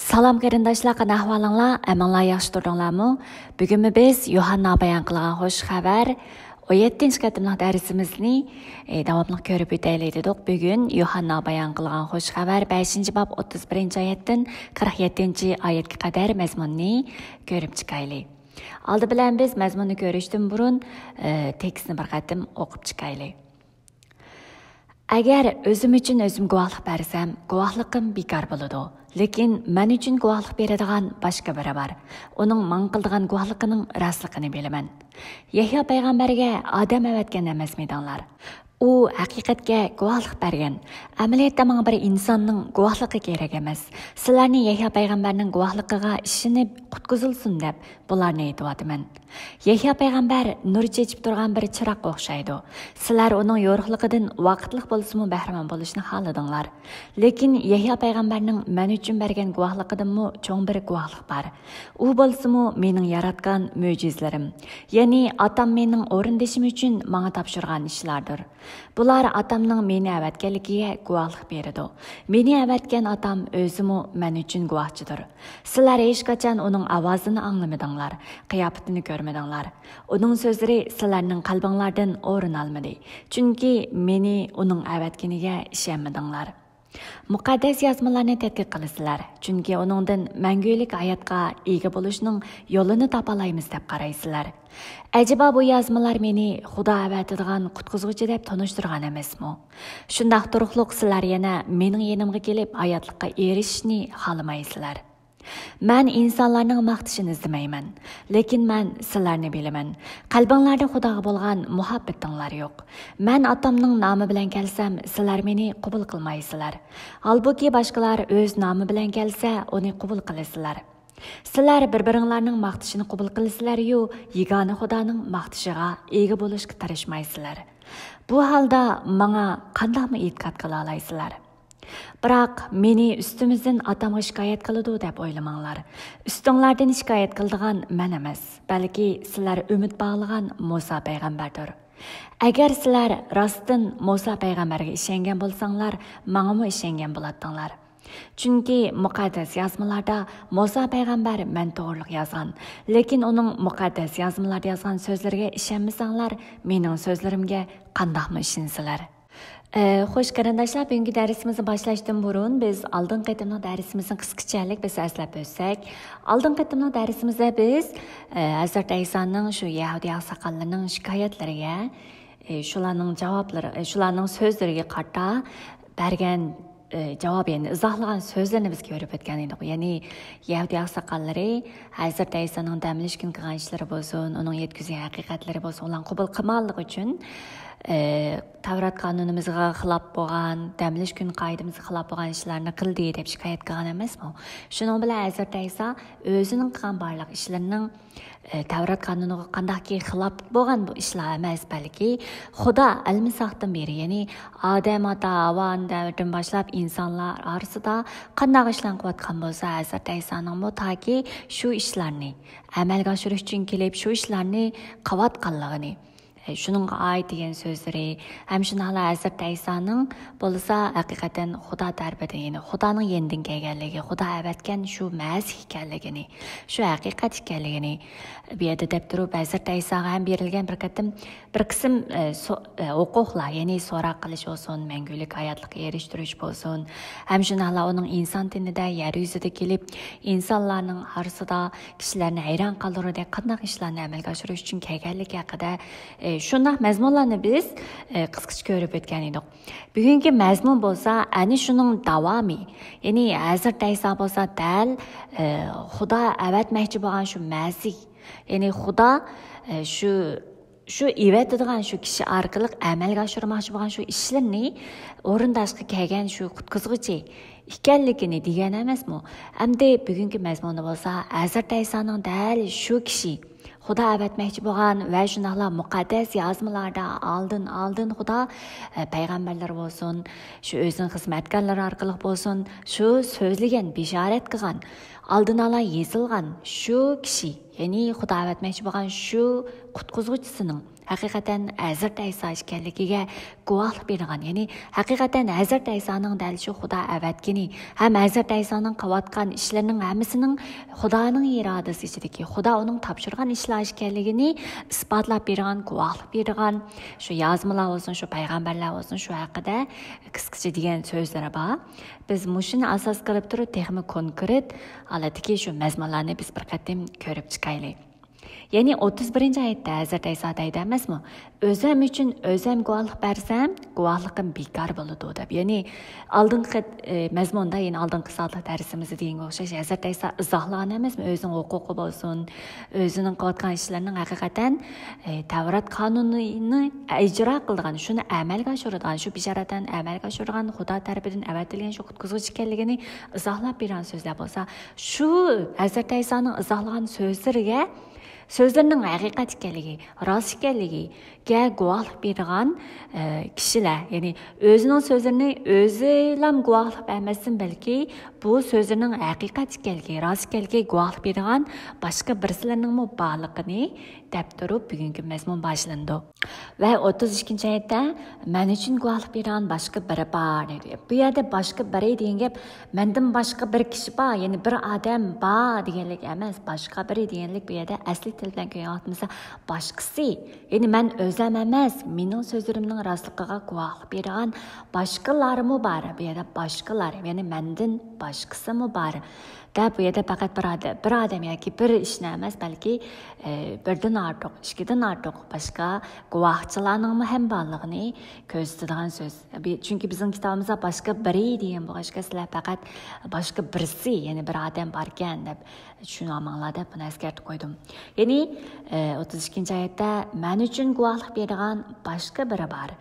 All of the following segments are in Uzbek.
Salam qarindoshlar, qana ahvolinglar? Amanglar yaxshi turdinglarmi? Bugun biz Yuhanna bayon qilgan xush xabar 17-qatimliq darsimizni davomli ko'rib o'taylik dedik. Bugun Yuhanna bayon qilgan xush xabar 5-bob 31-oyatdan 47-oyatga qadar mazmunni ko'rib chiqaylik. Oldi bilan biz mazmunni ko'rishdan burun tekstni bir qatim o'qib chiqaylik. Agar o'zim uchun o'zim guvohlik bersam, guvohliqim bekor bo'ladi. Lekin men uchun guvohlik beradigan boshqa biri bor. Uning men qildigan guvohligining rostligini bilaman. Yahyo payg'ambarga odam avatgan emasmidinglar? U haqiqatga guvohlik bergan. Amaliyotda menga bir insonning guvohligi kerak emas. Sizlarni Yahyo payg'ambarning guvohligiga ishonib qutqizilsin deb bularni aytayapman. Yahyo payg'ambar nur chechib turgan bir chiroq o'xshaydi. Sizlar uning yorug'ligidan vaqtliq bo'lsa-mu bahramon bo'lishni xohladinglar. Lekin Yahyo payg'ambarning men uchun bergan guvohligidanmi cho'ng bir guvohlik bor. U bo'lsa-mu mening yaratgan mo'jizalarim. Ya'ni otam mening o'rindashim uchun menga topshirgan ishlardir. Bular atamning meni avatganligiga guvohlik beradi. Meni avatgan atam o'zimi men uchun guvohchidir. Sizlar hech qachon uning ovozini anglamadinglar, qiyofatini ko'rmadinglar. Uning so'zlari sizlarning qalbinglardan o'rin olmadi. Chunki meni uning avatganiga ishonmadinglar. Muqaddas yozmalarni tadqiq qilasizlar, chunki uningdan mangulik hayotga ega bo'lishning yo'lini topalaymiz deb qaraysizlar. Acaba bu yozmalar meni Xudo avatadigan qutqizuvchi deb tanishtirgan emasmi? Shundaq turuqliq sizlar yana mening yenimga kelib hayotlikqa erishishni xohlamaysizlar. Men insonlarning maqtishini izlamayman, lekin men sizlarni bilaman. Qalbinglarda Xudoga bo'lgan muhabbatinglar yo'q. Men otamning nomi bilan kelsam, sizlar meni qabul qilmaysizlar. Halbuki boshqalar o'z nomi bilan kelsa, uni qabul qilasizlar. Sizlar bir-biringlarning maqtishini qabul qilasizlar-yu, yagona Xudoning maqtishiga ega bo'lishga tirishmaysizlar. Bu holda menga qanday e'tiqod qila olaysizlar? Biroq meni ustimizdan atamga shikoyat qiladi deb o'ylamanglar. Ustinglardan shikoyat qiladigan men emas, balki sizlar umid bog'lagan Musa payg'ambardir. Agar sizlar rostdan Musa payg'ambarga ishongan bo'lsanglar, menga ishongan bo'lardinglar. Chunki muqaddas yozmalarda Musa payg'ambar men to'g'riliq yozgan, lekin uning muqaddas yozmalarda yozgan so'zlariga ishonmasanglar, mening so'zlarimga qandoqmi ishonansizlar? Xo'sh qarindoshlar, bugungi darsimizni boshlashdan burun biz oldin qatimliq darsimizni qisqachalik biz eslab o'tsak, oldin qatimliq darsimizda biz Hazrat Aysoning shu Yahudiy oqsoqollarining shikoyatlariga, shularning javoblari, shularning so'zlariga qarata bergan javob, ya'ni izohlagan so'zlarni biz ko'rib o'tgan edik. Ya'ni Yahudiy oqsoqollari Hazrat Aysoning damlish kun qilgan ishlari bo'lsin, uning yetkazgan haqiqatlari bo'lsin, ularni qabul qilmaganligi uchun Tavrat qonunimizga xilof bo'lgan, damlish kun qoidamizga xilof bo'lgan ishlarni qildi deb shikoyat qilgan emasmi? Shuning bilan Hazrat Ayso o'zining qilgan barliq ishlarining Tavrat qonuniga qandaqki xilof bo'lgan bu ishlar emas, balki Xudo almisoqdan beri, ya'ni Odam ota Havvodan boshlab insonlar orasida qandaq ishlar qilayotgan bo'lsa, Hazrat Aysoning bu toki shu ishlarni amalga oshirish uchun kelib shu ishlarni qilayotganligini, shuningga oid degan so'zlari ham shunaqla Hazrat Aysoning bo'lsa haqiqatan Xudo tarafidan, ya'ni Xudoning yendan kelganligi, Xudo avatgan shu Masih ekanligini, shu haqiqat ekanligini bu yerda deb turib, Hazrat Aysoga ham berilgan bir qism huquqlar, ya'ni so'roq qilish bo'lsin, mangulik hayotlikka erishtirish bo'lsin, ham shunaqla uning inson tinida yer yuzida kelib insonlarning orasida kishilarni hayron qoldiradi, qanday ishlarni amalga oshirish uchun kelganligi haqida shunday mazmunlarni biz qisqacha ko'rib o'tgan edik. Bugungi mazmun bo'lsa, ana shuning davomi, ya'ni Hazrat Ayso bo'lsa dal Xudo avatmoqchi bo'lgan shu Masih, ya'ni Xudo shu evatadigan shu kishi orqali amalga oshirmoqchi bo'lgan shu ishlarni o'rindashga kelgan shu qutqizuvchi ekanligini degan emasmi? Hamda bugungi mazmunda bo'lsa, Hazrat Aysoning dal shu kishi Xudo avatmoqchi bo'lgan va shunaqla muqaddas yozmalarda oldin Xudo payg'ambarlar bo'lsin, shu o'zining xizmatkorlari orqali bo'lsin, shu so'zlagan, bishorat qilgan, алдын ала езілған шу кіші, яғни Құда әвәтмәкчі болған шу құтқызғычысының haqiqatan Hazrat Ayso ekanligiga guvohlik bergan. Ya'ni haqiqatan Hazrat Aysoning dal shu Xudo avatgini ham Hazrat Aysoning qilayotgan ishlarining hammasining Xudoning irodasi ichidagi, Xudo uning topshirgan ishlar ekanligini isbotlab bergan, guvohlik bergan. Shu yozmalar bo'lsin, shu payg'ambarlar bo'lsin, shu haqida qisqacha degan so'zlar bor. Biz mushuni asos qilib turib, texnik konkret holatdagi shu mazmunlarni biz bir qatim ko'rib chiqaylik. Yani 31. ayette Hazrat Ayso deydi emasmi? Özüm üçün özüm guvohlik bersem, guvohligim bekor bo'ladi deb. Yani oldingi mazmunda, yani oldingi soatlik darsimizda degan o'xshash Hazrat Ayso izohlagan emasmi? O'zining huquqi bo'lsin, o'zining qilayotgan ishlarining haqiqatan Tavrat qonunini ijro qilgan, shuni amalga oshirgan, shu bishoratdan amalga oshirgan, Xudo tarafidan avatilgan shu qutqizuvchi ekanligini izohlab bergan so'zlar bo'lsa, shu Hazrat Aysoning izohlagan so'zlariga sözlerinin haqiqat ekanligi, rost ekanligiga guvohlik bergan kishilar, ya'ni o'zining so'zlarini o'zilam guvohlik bermasin, balki bu so'zlarning haqiqat ekanligi, rost ekanligiga guvohlik bergan boshqa birsilarning borligini deb turib bugungi mazmun boshlandi. Va 32. oyatda men uchun guvohlik bergan boshqa biri bor dedi. Bu yerda boshqa biri degan gap mendan boshqa bir kishi bor, ya'ni bir odam bor deganlik emas, boshqa biri deganlik bu yerda asli tildan ko'ryapmiz. Boshqasi, ya'ni men o'zim emas, mening so'zlarimning rostligiga guvohlik bergan boshqalarmi bor. Bu yerda boshqalar, ya'ni mendan boshqasimi bor. Da bu yerda faqat bir odam yoki bir ishni emas, balki birdan ortiq, ikkidan ortiq boshqa guvohchilarning ham borligini ko'rsatadigan so'z. Chunki bizning kitobimizda boshqa biri degan bo'lg'achqa sizlar faqat boshqa birisi, ya'ni bir odam bor ekan deb tushunamanglar deb buni eskartib qo'ydim. Ya'ni 32. oyatda men uchun guvohlik bergan boshqa biri bor.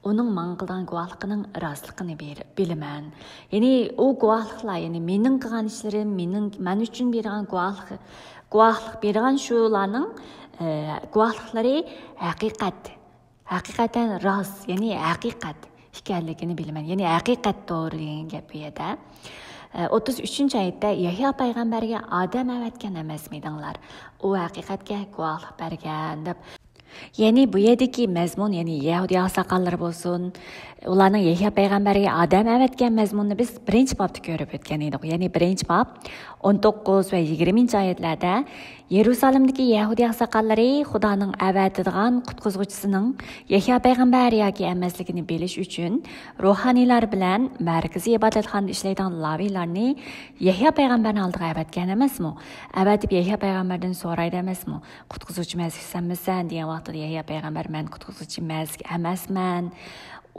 Onun man qilgan guvohligining rostligini bilaman. Ya'ni u guvohliklar, ya'ni mening qilgan ishlarim, men uchun bergan guvohlik bergan shularning guvohliklari haqiqatan rost, ya'ni haqiqat ekanligini bilaman. Ya'ni haqiqat to'g'ri degan gap bu yerda. 33. oyatda Yahyo payg'ambarga odam avatgan emasmidinglar? U haqiqatga guvohlik bergan deb. Yani bu yerdeki mezmun, yani Yahudi ağsakalları olsun, ularning Yahyo payg'ambarga odam avatgan mazmunni biz birinchi bobda ko'rib o'tgan edik. Ya'ni birinchi bob 19 va 20 oyatlarda Yerusalimdagi Yahudi ağsakallari Xudoning avatadigan qutqizuvchisining Yahyo payg'ambar yoki emasligini bilish uchun ruhaniylar bilan markaziy ibodatxonada ishlaydigan laviylarni Yahyo payg'ambarning oldiga avatgan emasmi? Avatib Yahyo payg'ambardan so'raydi emasmi? Qutqizuvchi masihsanmisan degan vaqtda Yahyo payg'ambar men qutqizuvchi emasman.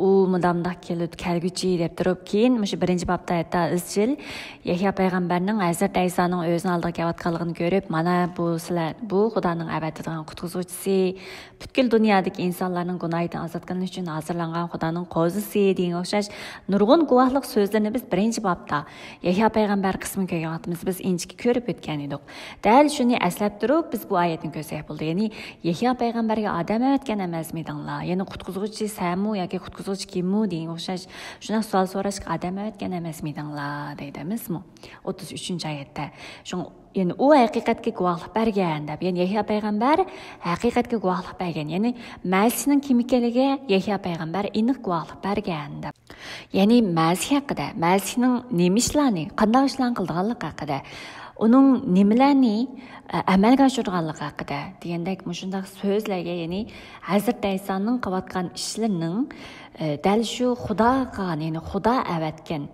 U mudamda kelguchi deb turib keyin o'sha birinchi bobda aytdi izchil Yahyo payg'ambarning Hazrat Aysoning o'zini oldiga kelayotganligini ko'rib, mana bu sizlar bu Xudoning avatadigan qutqizuvchisi, butkul dunyodagi insonlarning gunohidan ozod qilinish uchun hozirlangan Xudoning qo'zisi degan o'xshash nurg'un guvohlik so'zlarini biz birinchi bobda Yahyo payg'ambar qismini ko'rganmiz, biz inchki ko'rib o'tgan edik. Dal shuni eslab turib biz bu oyatni ko'rsak bo'ldi. Ya'ni Yahyo payg'ambarga odam avatgan emasmidinglar? Ya'ni qutqizuvchi samu yoki qutqizuvchi kimmi degan o'xshash shuna savol so'rashga odam avatgan emasmidinglar deydimizmi? 33. oyatda. Yani u haqiqatga guvohlik bergan deb, ya'ni Yahyo payg'ambar haqiqatga guvohlik bergan, ya'ni Masihning kim ekanligiga Yahyo payg'ambar aniq guvohlik bergan deb. Ya'ni Masih haqida, Masihning nima ishlarni, qanday ishlarni qilganligi haqida, uning nimalarni amalga oshirganligi haqida degandek mushundaq so'zlarga, ya'ni Hazrat Aysoning qilayotgan ishlarining dal shu Xudo qilgan, ya'ni Xudo avatgan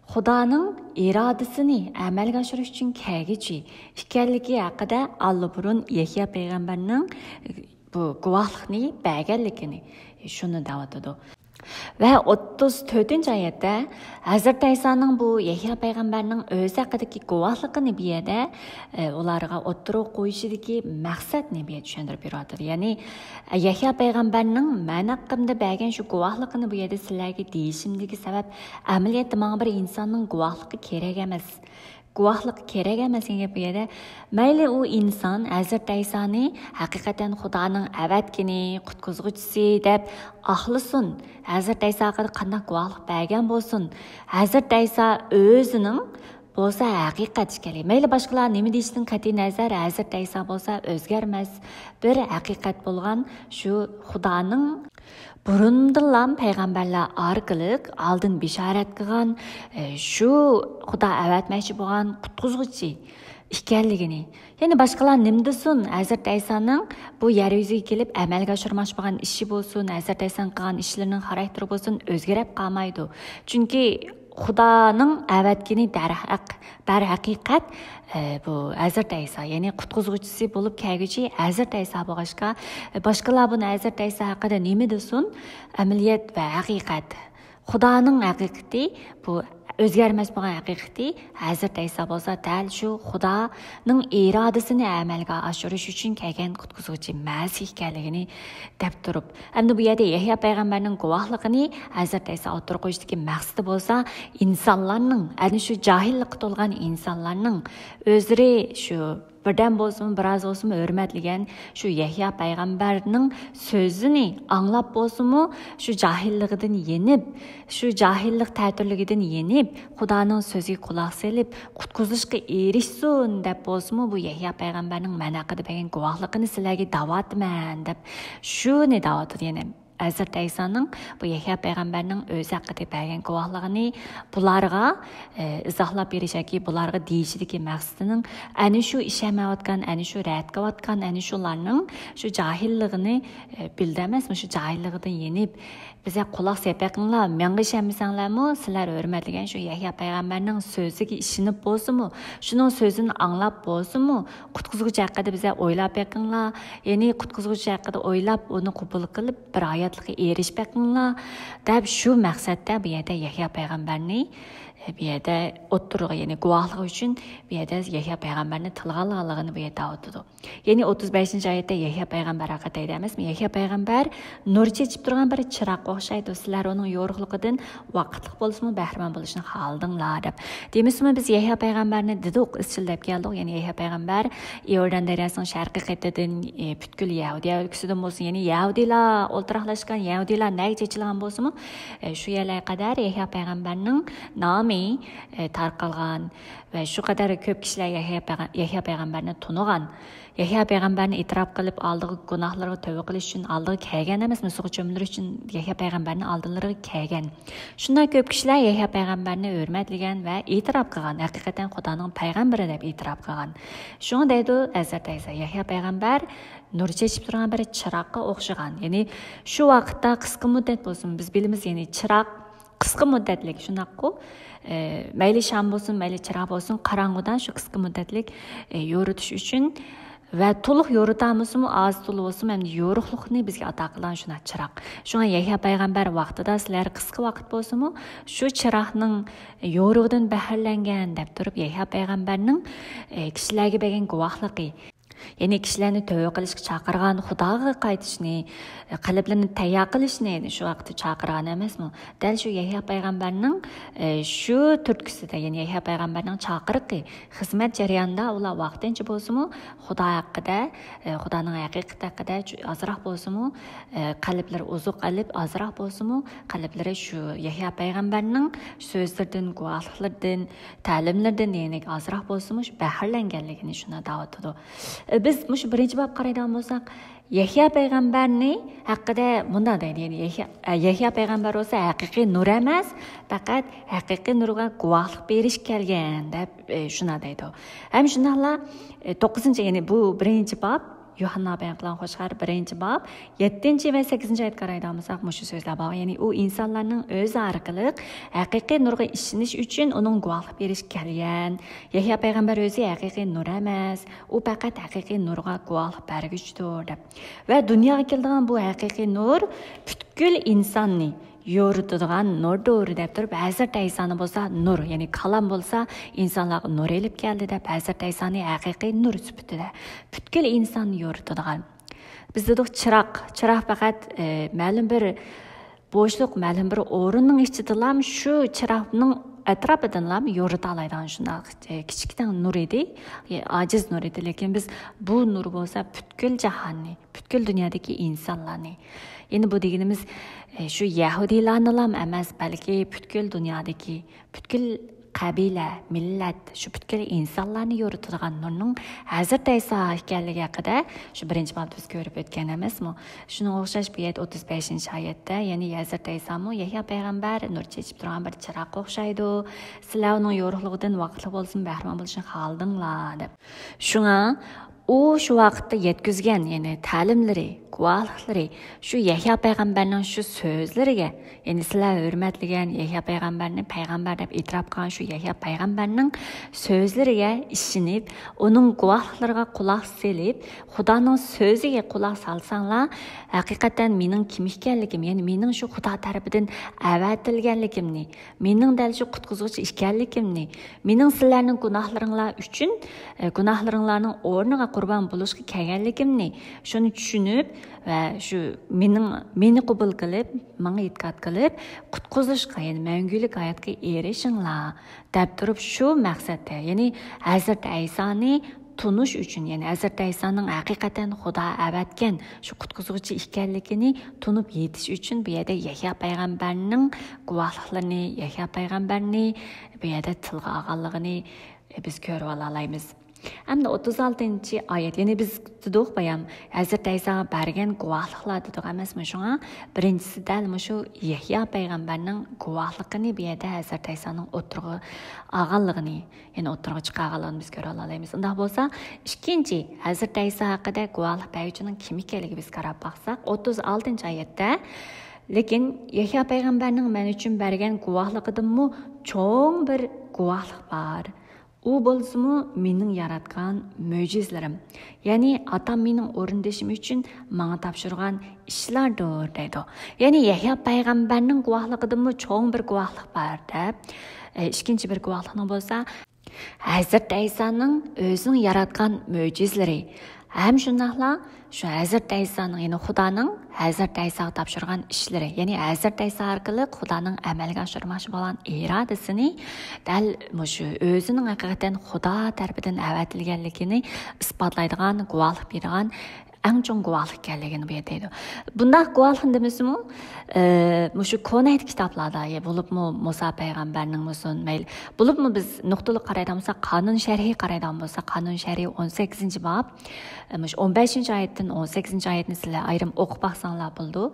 Xudoning irodasini amalga oshirish uchun kelguchi ekanligi haqida allburun Yahyo payg'ambarning bu guvohlikni berganligini shuni davatadi. Ve 34. oyatda Hazrat Aysoning bu Yahyo payg'ambarning o'zi haqidagi guvohligini bu yerda ularga o'ttirib qo'yishidagi maqsadni bu yerda tushuntirib beradi. Ya'ni Yahyo payg'ambarning men haqimda bergan shu guvohligini bu yerda sizlarga deyishimdagi sabab amaliyotda menga bir insonning guvohligi kerak emas. Guvohlik kerak emas degan bu yerda mayli u inson Hazrat Aysoni haqiqatan Xudoning avatgini, qutqizuvchisi deb xohlasin. Hazrat Ayso haqida qanday guvohlik bergan bo'lsin. Hazrat Ayso o'zining bo'lsa haqiqat ekanligi. Mayli boshqalar nima deyishidan qat'iy nazar, Hazrat Ayso bo'lsa o'zgarmas bir haqiqat bo'lgan shu Xudoning burundan payg'ambarlar orqali oldin bishorat qilgan shu Xudo avatmoqchi bo'lgan qutqizuvchi ekanligini. Ya'ni boshqalar nima desin, Hazrat Aysoning bu yer yuziga kelib amalga oshirmoqchi bo'lgan ishi bo'lsin, Hazrat Aysoning qilgan ishlarining xarakteri bo'lsin, o'zgarib qolmaydi. Chunki Xudoning avatgini darhaqiqat bu Hazrat Ayso, ya'ni qutqizuvchisi bo'lib kelguchi Hazrat Ayso bo'lg'achqa, boshqalar buni Hazrat Ayso haqida nima desin, amaliyat va haqiqat. Xudoning haqiqati bu o'zgarmas bo'lgan haqiqati Hazrat Ayso bo'lsa dal shu Xudoning irodasini amalga oshirish uchun kelgan qutqizuvchi Masih ekanligini deb turib, hamda bu yerda Yahyo payg'ambarning guvohligini Hazrat Ayso o'tirib qo'yishdagi maqsadi bo'lsa, insonlarning, ana shu johillikqa to'lgan insonlarning o'zlari shu birdan bo'lsin, biroz bo'lsin hurmatlagan shu Yahyo payg'ambarning so'zini anglab bo'lsinmi, shu johilligidan yenib, shu johillik ta'tirligidan yenib, Xudoning so'ziga quloq solib, qutqizishga erishsin deb bo'lsinmi, bu Yahyo payg'ambarning men haqida bergan guvohligini sizlarga da'vatman deb shuni da'vat yana Hazrat Aysoning bu Yahyo payg'ambarning o'zi haqida bergan guvohligini bularga izohlab berishaki, bularga deyishidagi maqsadining ana shu ishamayotgan, ana shu rad qilayotgan, ana shularning shu johilligini bildamasmi, shu johilligidan yenib bize quloq sepaqinglar, menga ishonmasanglarmi, sizlar hurmatlagan shu Yahyo payg'ambarning so'ziga ishinib bo'lsinmi, shuning so'zini anglab bo'lsinmi, qutqizuvchi haqida bize o'ylab baqinglar, ya'ni qutqizuvchi haqida o'ylab uni qabul qilib bir hayotlikka erishbaqinglar deb shu maqsadda bu yerda Yahyo payg'ambarni bu yerda o'ttirg'i, ya'ni guvohlik uchun bu yerda Yahyo payg'ambarni tilga olganligini bu yerda aytadi. Ya'ni 35-oyatda Yahyo payg'ambar haqida aytamizmi? Yahyo payg'ambar nur chechib turgan bir chiroqqa o'xshaydi. Sizlar uning yorug'ligidan vaqtlik bo'lsinmi, bahramand bo'lishni xohladinglar deb. Deymizmi, biz Yahyo payg'ambarni dedik, izchillab keldik. Ya'ni Yahyo payg'ambar Iordan daryosining sharqiy qit'adan butkul Yahudiya o'lkasidan bo'lsin, ya'ni Yahudilar o'ltiraqlashgan, Yahudilar nag chechilgan bo'lsinmi, shu yerlarga qadar Yahyo payg'ambarning nomi tarqalgan ve şu kadar köp kişiler Yahyo payg'ambarni tunugan. Yahyo payg'ambarni e'tirof qilib aldığı günahlarga tövbe qilish uchun aldığı kelgan emas, musuq cho'milish uchun Yahyo payg'ambarni oldilariga kelgan. Shunday ko'p kishilar Yahyo payg'ambarni hurmatlagan va e'tirof qilgan, haqiqatan Xudoning payg'ambari deb e'tirof qilgan. Shunga deydi Hazrat Ayso, Yahyo payg'ambar nur chechib turgan bir chiroqqa o'xshagan. Ya'ni shu vaqtda qisqa muddat bo'lsin, biz bilamiz, ya'ni chiroq qisqa muddatlik shunaqku, mayli sham bo'lsin, mayli chiroq bo'lsin, qarong'udan shu qisqa muddatlik yoritish uchun va to'liq yoritamiz-mi, oz to'liq bo'lsin, ham yorug'likni bizga ato qilgan shuna chiroq. Shunga Yahyo payg'ambar vaqtida sizlar qisqa vaqt bo'lsin-mi, shu chiroqning yorug'idan baharlangan deb turib Yahyo payg'ambarning kishilarga bergan guvohligi, ya'ni kishilarni tövbe qilishga chaqirgan, Xudoga qaytishni, qalblarini tayyor qilishni shu vaqtda chaqirgan emasmi? Dal shu Yahyo payg'ambarning shu turtkisida, ya'ni Yahyo payg'ambarning chaqiriqi xizmat jarayonida ular vaqtincha bo'lsinmi, Xudo haqida, Xudoning haqiqati haqida ozroq bo'lsinmi, qalblari ozuq qilib ozroq bo'lsinmi, qalblari shu Yahyo payg'ambarning so'zlaridan, guvohliklaridan, ta'limlaridan ya'ni ozroq bo'lsinmi, shu baharlanganligini shuna da'vat etadi. Biz mush birinchi bob qaraydigan bo'lsak, Yahyo payg'ambarni haqida bunday deydi, ya'ni Yahyo payg'ambar bo'lsa haqiqiy nur emas, faqat haqiqiy nurga guvohlik berish kelgan deb shuna deydi. Ham shundaqla 9, ya'ni bu birinchi bob Yuhanna bayon qilgan Xo'shxabar 1-bob 7 va 8-oyat qaraydigan bo'lsak, mushu so'zlar bor. Ya'ni u insonlarning o'zi orqali haqiqiy nurga ishonish uchun uning guvohlik berish kelgan. Yahyo payg'ambar o'zi haqiqiy nur emas, u faqat haqiqiy nurga guvohlik berguchidir deb. Va dunyoga kelgan bu haqiqiy nur butkul insonni yoritadigan nurdir deb turib, Hazrat Aysoni bo'lsa nur, ya'ni kalam bo'lsa insonlarga nur elib keldi deb Hazrat Aysoni haqiqiy nur sifatida butkul insonni yoritadigan. Biz dedik chiroq faqat ma'lum bir bo'shliq, ma'lum bir o'rinning ichidalam shu chiroqning atrofidan yorita oladigan shunday kichikdan nur edi, ojiz nur edi, lekin biz bu nur bo'lsa butkul jahonni, butkul dunyodagi insonlarni, ya'ni bu deganimiz shu Yahudilarni ham emas, balki butkul dunyodagi, butkul qabila, millat, shu butkul insonlarni yoritadigan nurning Hazrat Ayso ekanligi haqida shu birinchi marta biz ko'rib o'tgan emasmi? Shunga o'xshash bu yerda 35-oyatda, ya'ni Hazrat Aysomi Yahyo payg'ambar nur chechib turgan bir chiroqqa o'xshaydi. Sizlar uning yorug'ligidan vaqtli bo'lsin, bahramon bo'lishni xohladinglar deb. Shunga u shu vaqtda yetkizgan, ya'ni ta'limlari, guvohliklari shu Yahyo payg'ambarning shu so'zlariga, ya'ni sizlar hurmatlagan Yahyo payg'ambarni payg'ambar deb e'tirof qilgan shu Yahyo payg'ambarning so'zlariga ishinib, uning guvohliklariga quloq solib, Xudoning so'ziga quloq solsanglar, haqiqatan mening kim ekanligim, ya'ni mening shu Xudo tarafidan avatilganligimni, mening dal shu qutqizuvchi ekanligimni, mening sizlarning gunohlaringlar uchun gunohlaringlarning o'rniga qurban bo'lishga kelganligimni shuni tushunib va shu meni qabul qilib, menga itoat qilib, qutqizishga, ya'ni mangulik hayotga erishinglar deb turib shu maqsadda, ya'ni Hazrat Aysoni tunish uchun, ya'ni Hazrat Aysoning haqiqatan Xudo avatgan shu qutqizuvchi ekanligini tunib yetish uchun bu yerda Yahyo payg'ambarning guvohliklarini, Yahyo payg'ambarni bu yerda tilga olganligini biz ko'rib olamiz. Hamda 36-oyat, ya'ni biz dedik bayam Hazrat Aysoga bergan guvohliklar dedik emasmi? Shunga birinchisi dal shu Yahyo payg'ambarning guvohligini bu yerda Hazrat Aysoning o'tirg'i olganligini, ya'ni o'tirg'i chiqarganligini biz ko'ra olamiz. Unda bo'lsa, ikkinchi Hazrat Ayso haqida guvohlik beruvchining kim ekanligiga biz qarab baqsak, 36-oyatda lekin Yahyo payg'ambarning men uchun bergan guvohligidanmi cho'ng bir guvohlik bor. U bo'lsa-mu mening yaratgan mo'jizalarim. Ya'ni otam mening o'rindashim uchun menga topshirgan ishlardir deydi. Ya'ni Yahyo payg'ambarning guvohligidanmi cho'ng bir guvohlik bor deb. Ikkinchi bir guvohlikning bo'lsa, Hazrat Aysoning o'zining yaratgan mo'jizalari. Ham shundaqla shu Hazrat Aysoning, ya'ni Xudoning Hazrat Aysoga topshirgan ishlari, ya'ni Hazrat Ayso orqali Xudoning amalga oshirmoqchi bo'lgan irodasini dal shu o'zining haqiqatan Xudo tarafidan avatilganligini isbotlaydigan, guvohlik beradigan eng cho'ng guvohlik ekanligini bu yerda deydi. Bunday guvohlik demasmi? Shu Konayt kitoblarda bo'libmi Musa payg'ambarning bo'lsin, mayli bo'libmi biz nuqtali qaraydigan bo'lsak, qonun sharhi qaraydigan bo'lsak, qonun sharhi 18-bob 15-oyatdan 18-oyatni sizlar ayrim o'qib baqsanglar bo'ldi.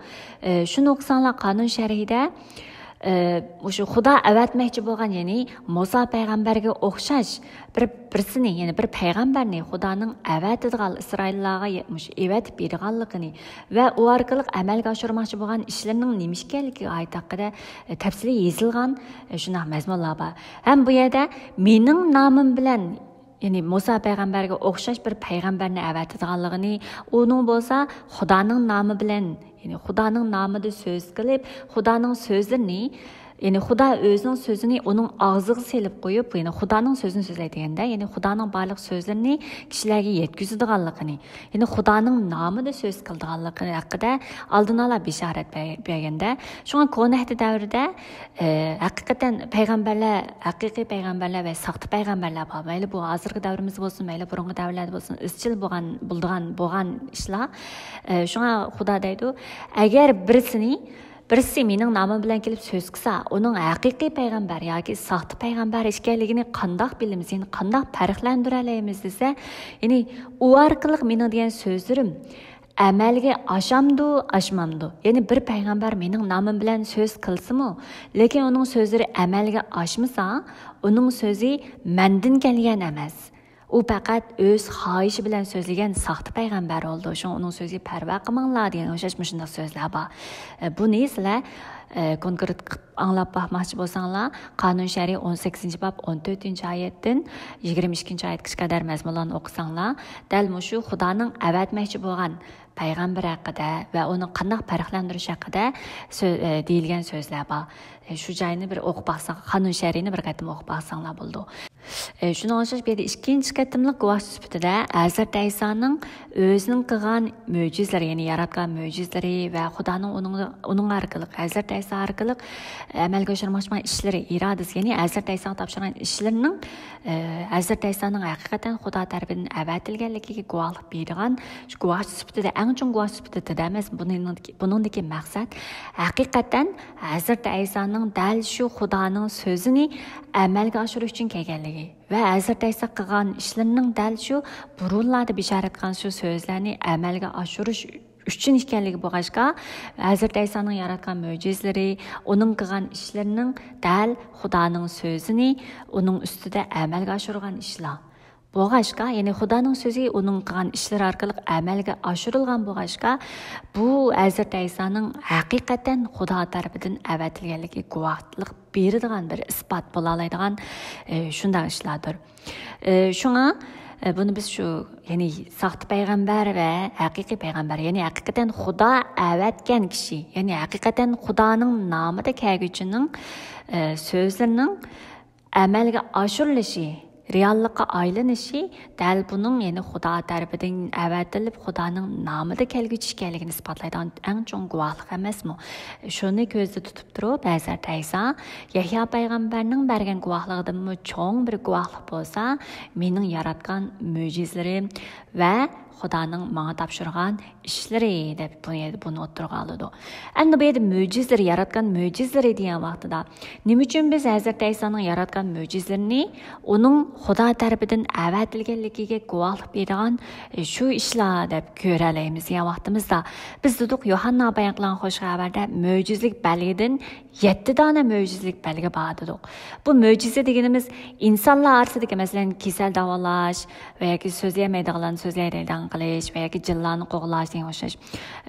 Shuni o'qisanglar qonun sharhida o'sha Xudo avatmoqchi bo'lgan, ya'ni Musa payg'ambarga o'xshash birsini, ya'ni bir payg'ambarni Xudoning avatadigan Isroillarga evatib berganligini va u orqali amalga oshirmoqchi bo'lgan ishlarining nima ekanligiga oid haqida tafsili yozilgan shunday mazmunlar bor. Ham bu yerda mening nomim bilan, ya'ni Musa payg'ambarga o'xshash bir payg'ambarni avatadiganligini, uning bo'lsa Xudoning nomi bilan, ya'ni Xudoning nomida so'z qilib, Xudoning so'zlarini, ya'ni Xudo o'zining so'zini uning og'ziga selib qo'yib, ya'ni Xudoning so'zini so'zlaydiganda, ya'ni Xudoning barliq so'zlarini kishilarga yetkazadiganligini, ya'ni Xudoning nomida so'z qiladiganligi haqida oldin ola bishorat berganda, shunga Konahti davrida haqiqatan payg'ambarlar, haqiqiy payg'ambarlar va soxta payg'ambarlar bor. Mayli bu hozirgi davrimiz bo'lsin, mayli burungi davrlarda bo'lsin, izchil bo'lgan ishlar. Shunga Xudo deydi, agar birisi mening nomim bilan kelib so'z qilsa, uning haqiqiy payg'ambar yoki soxta payg'ambar ekanligini qandoq bilamiz, ya'ni qandoq farqlantira olamiz desa, ya'ni u orqali mening degan so'zlarim amalga oshmamdi. Ya'ni bir payg'ambar mening nomim bilan so'z qilsa-mu, lekin uning so'zlari amalga oshmasa, uning so'zi mendan kelgan emas. U faqat o'z xohishi bilan so'zlagan soxta payg'ambar bo'ldi. Shuning uning so'ziga parvo qilmanglar degan o'xshash shunday so'zlar bor. Buni sizlar konkret anglab baxmoqchi bo'lsanglar, qonun sharhi 18-bob 14-oyatdan 22-oyatgacha qadar mazmunlarni o'qisanglar, dal shu Xudoning avatmoqchi bo'lgan payg'ambar haqida va uni qanday farqlantirish haqida deyilgan so'zlar bor. Shu joyni bir o'qib baxsang, qonun sharhini bir qatim o'qib baxsanglar bo'ldi. Shuni o'xshash bu yerda ikkinchi qatimliq guvoh sifatida Hazrat Aysoning o'zining qilgan mo'jizalari, ya'ni yaratgan mo'jizalari va Xudoning uning orqali Hazrat İsa arkalık əməlgə aşırmışma işləri iradəsi, yəni Hazrat İsa'ya tapşırılan işlərinin Hazrat İsa'nın həqiqətən Xuda tərəfindən əvətilgənligiga guvohlik bergan, şu guvoh sifatida eng chong guvoh sifatida emas, buningdagi maqsad həqiqətən Hazrat İsa'nın dəl şu Xudoning so'zini amalga oshirish uchun kelganligi va Hazrat İsa qilgan ishlarning dəl şu burunlarda bishorat qilgan shu so'zlarni amalga oshirish üçün ekanligi bo'lg'achqa Hazrat İsa'nın yaratgan mo'jizalari, uning qilgan ishlarining dal Xudoning so'zini uning ustida amalga oshirgan ishlar. Bo'lg'achqa, ya'ni Xudoning so'zi uning qilgan ishlari orqali amalga oshirilgan bo'lg'achqa, bu Hazrat İsa'ning haqiqatan Xudo tarafidan avatilganligi guvohlik beradigan bir isbot bo'la oladigan shunday ishlardir. Shunga bunu biz şu yani saxta peygamber ve hakiki peygamber yani hakikaten Xudo avatgan kishi yani hakikaten Xudoning nomida kelguvchining so'zlarining amalga oshirilishi reallikqa aylanishi dal buning yani Xudo tarafidan avatilib Xudoning nomida kelguvchi ekanligini isbotlaydigan eng chong guvohlik emasmi? Shuni ko'zda tutib turib Hazrat İsa Yahyo payg'ambarning bergan guvohligidan cho'ng bir guvohlik bo'lsa, mening yaratgan mo'jizalarim va Xudoning menga topshirgan ishlari deb buni o'tirg'a oladi. Endi bu yerda mo'jizalar yaratgan mo'jizalari degan vaqtida nima uchun biz Hazrat İsa'ning yaratgan mo'jizalarini uning Xudo tarafidan avatilganligiga guvohlik beradigan shu ishlar deb ko'ra olamiz degan vaqtimizda biz dedik Yohanna bayon qilgan xush xabarda mo'jizlik belgidan 7 dona mo'jizlik belgi bor dedik. Bu mo'jiza deganimiz insonlar orasidagi masalan kasal davolash va yoki so'zlamaydigan so'zlaydigan qilish va yoki jinlarni qo'g'lash degan o'xshash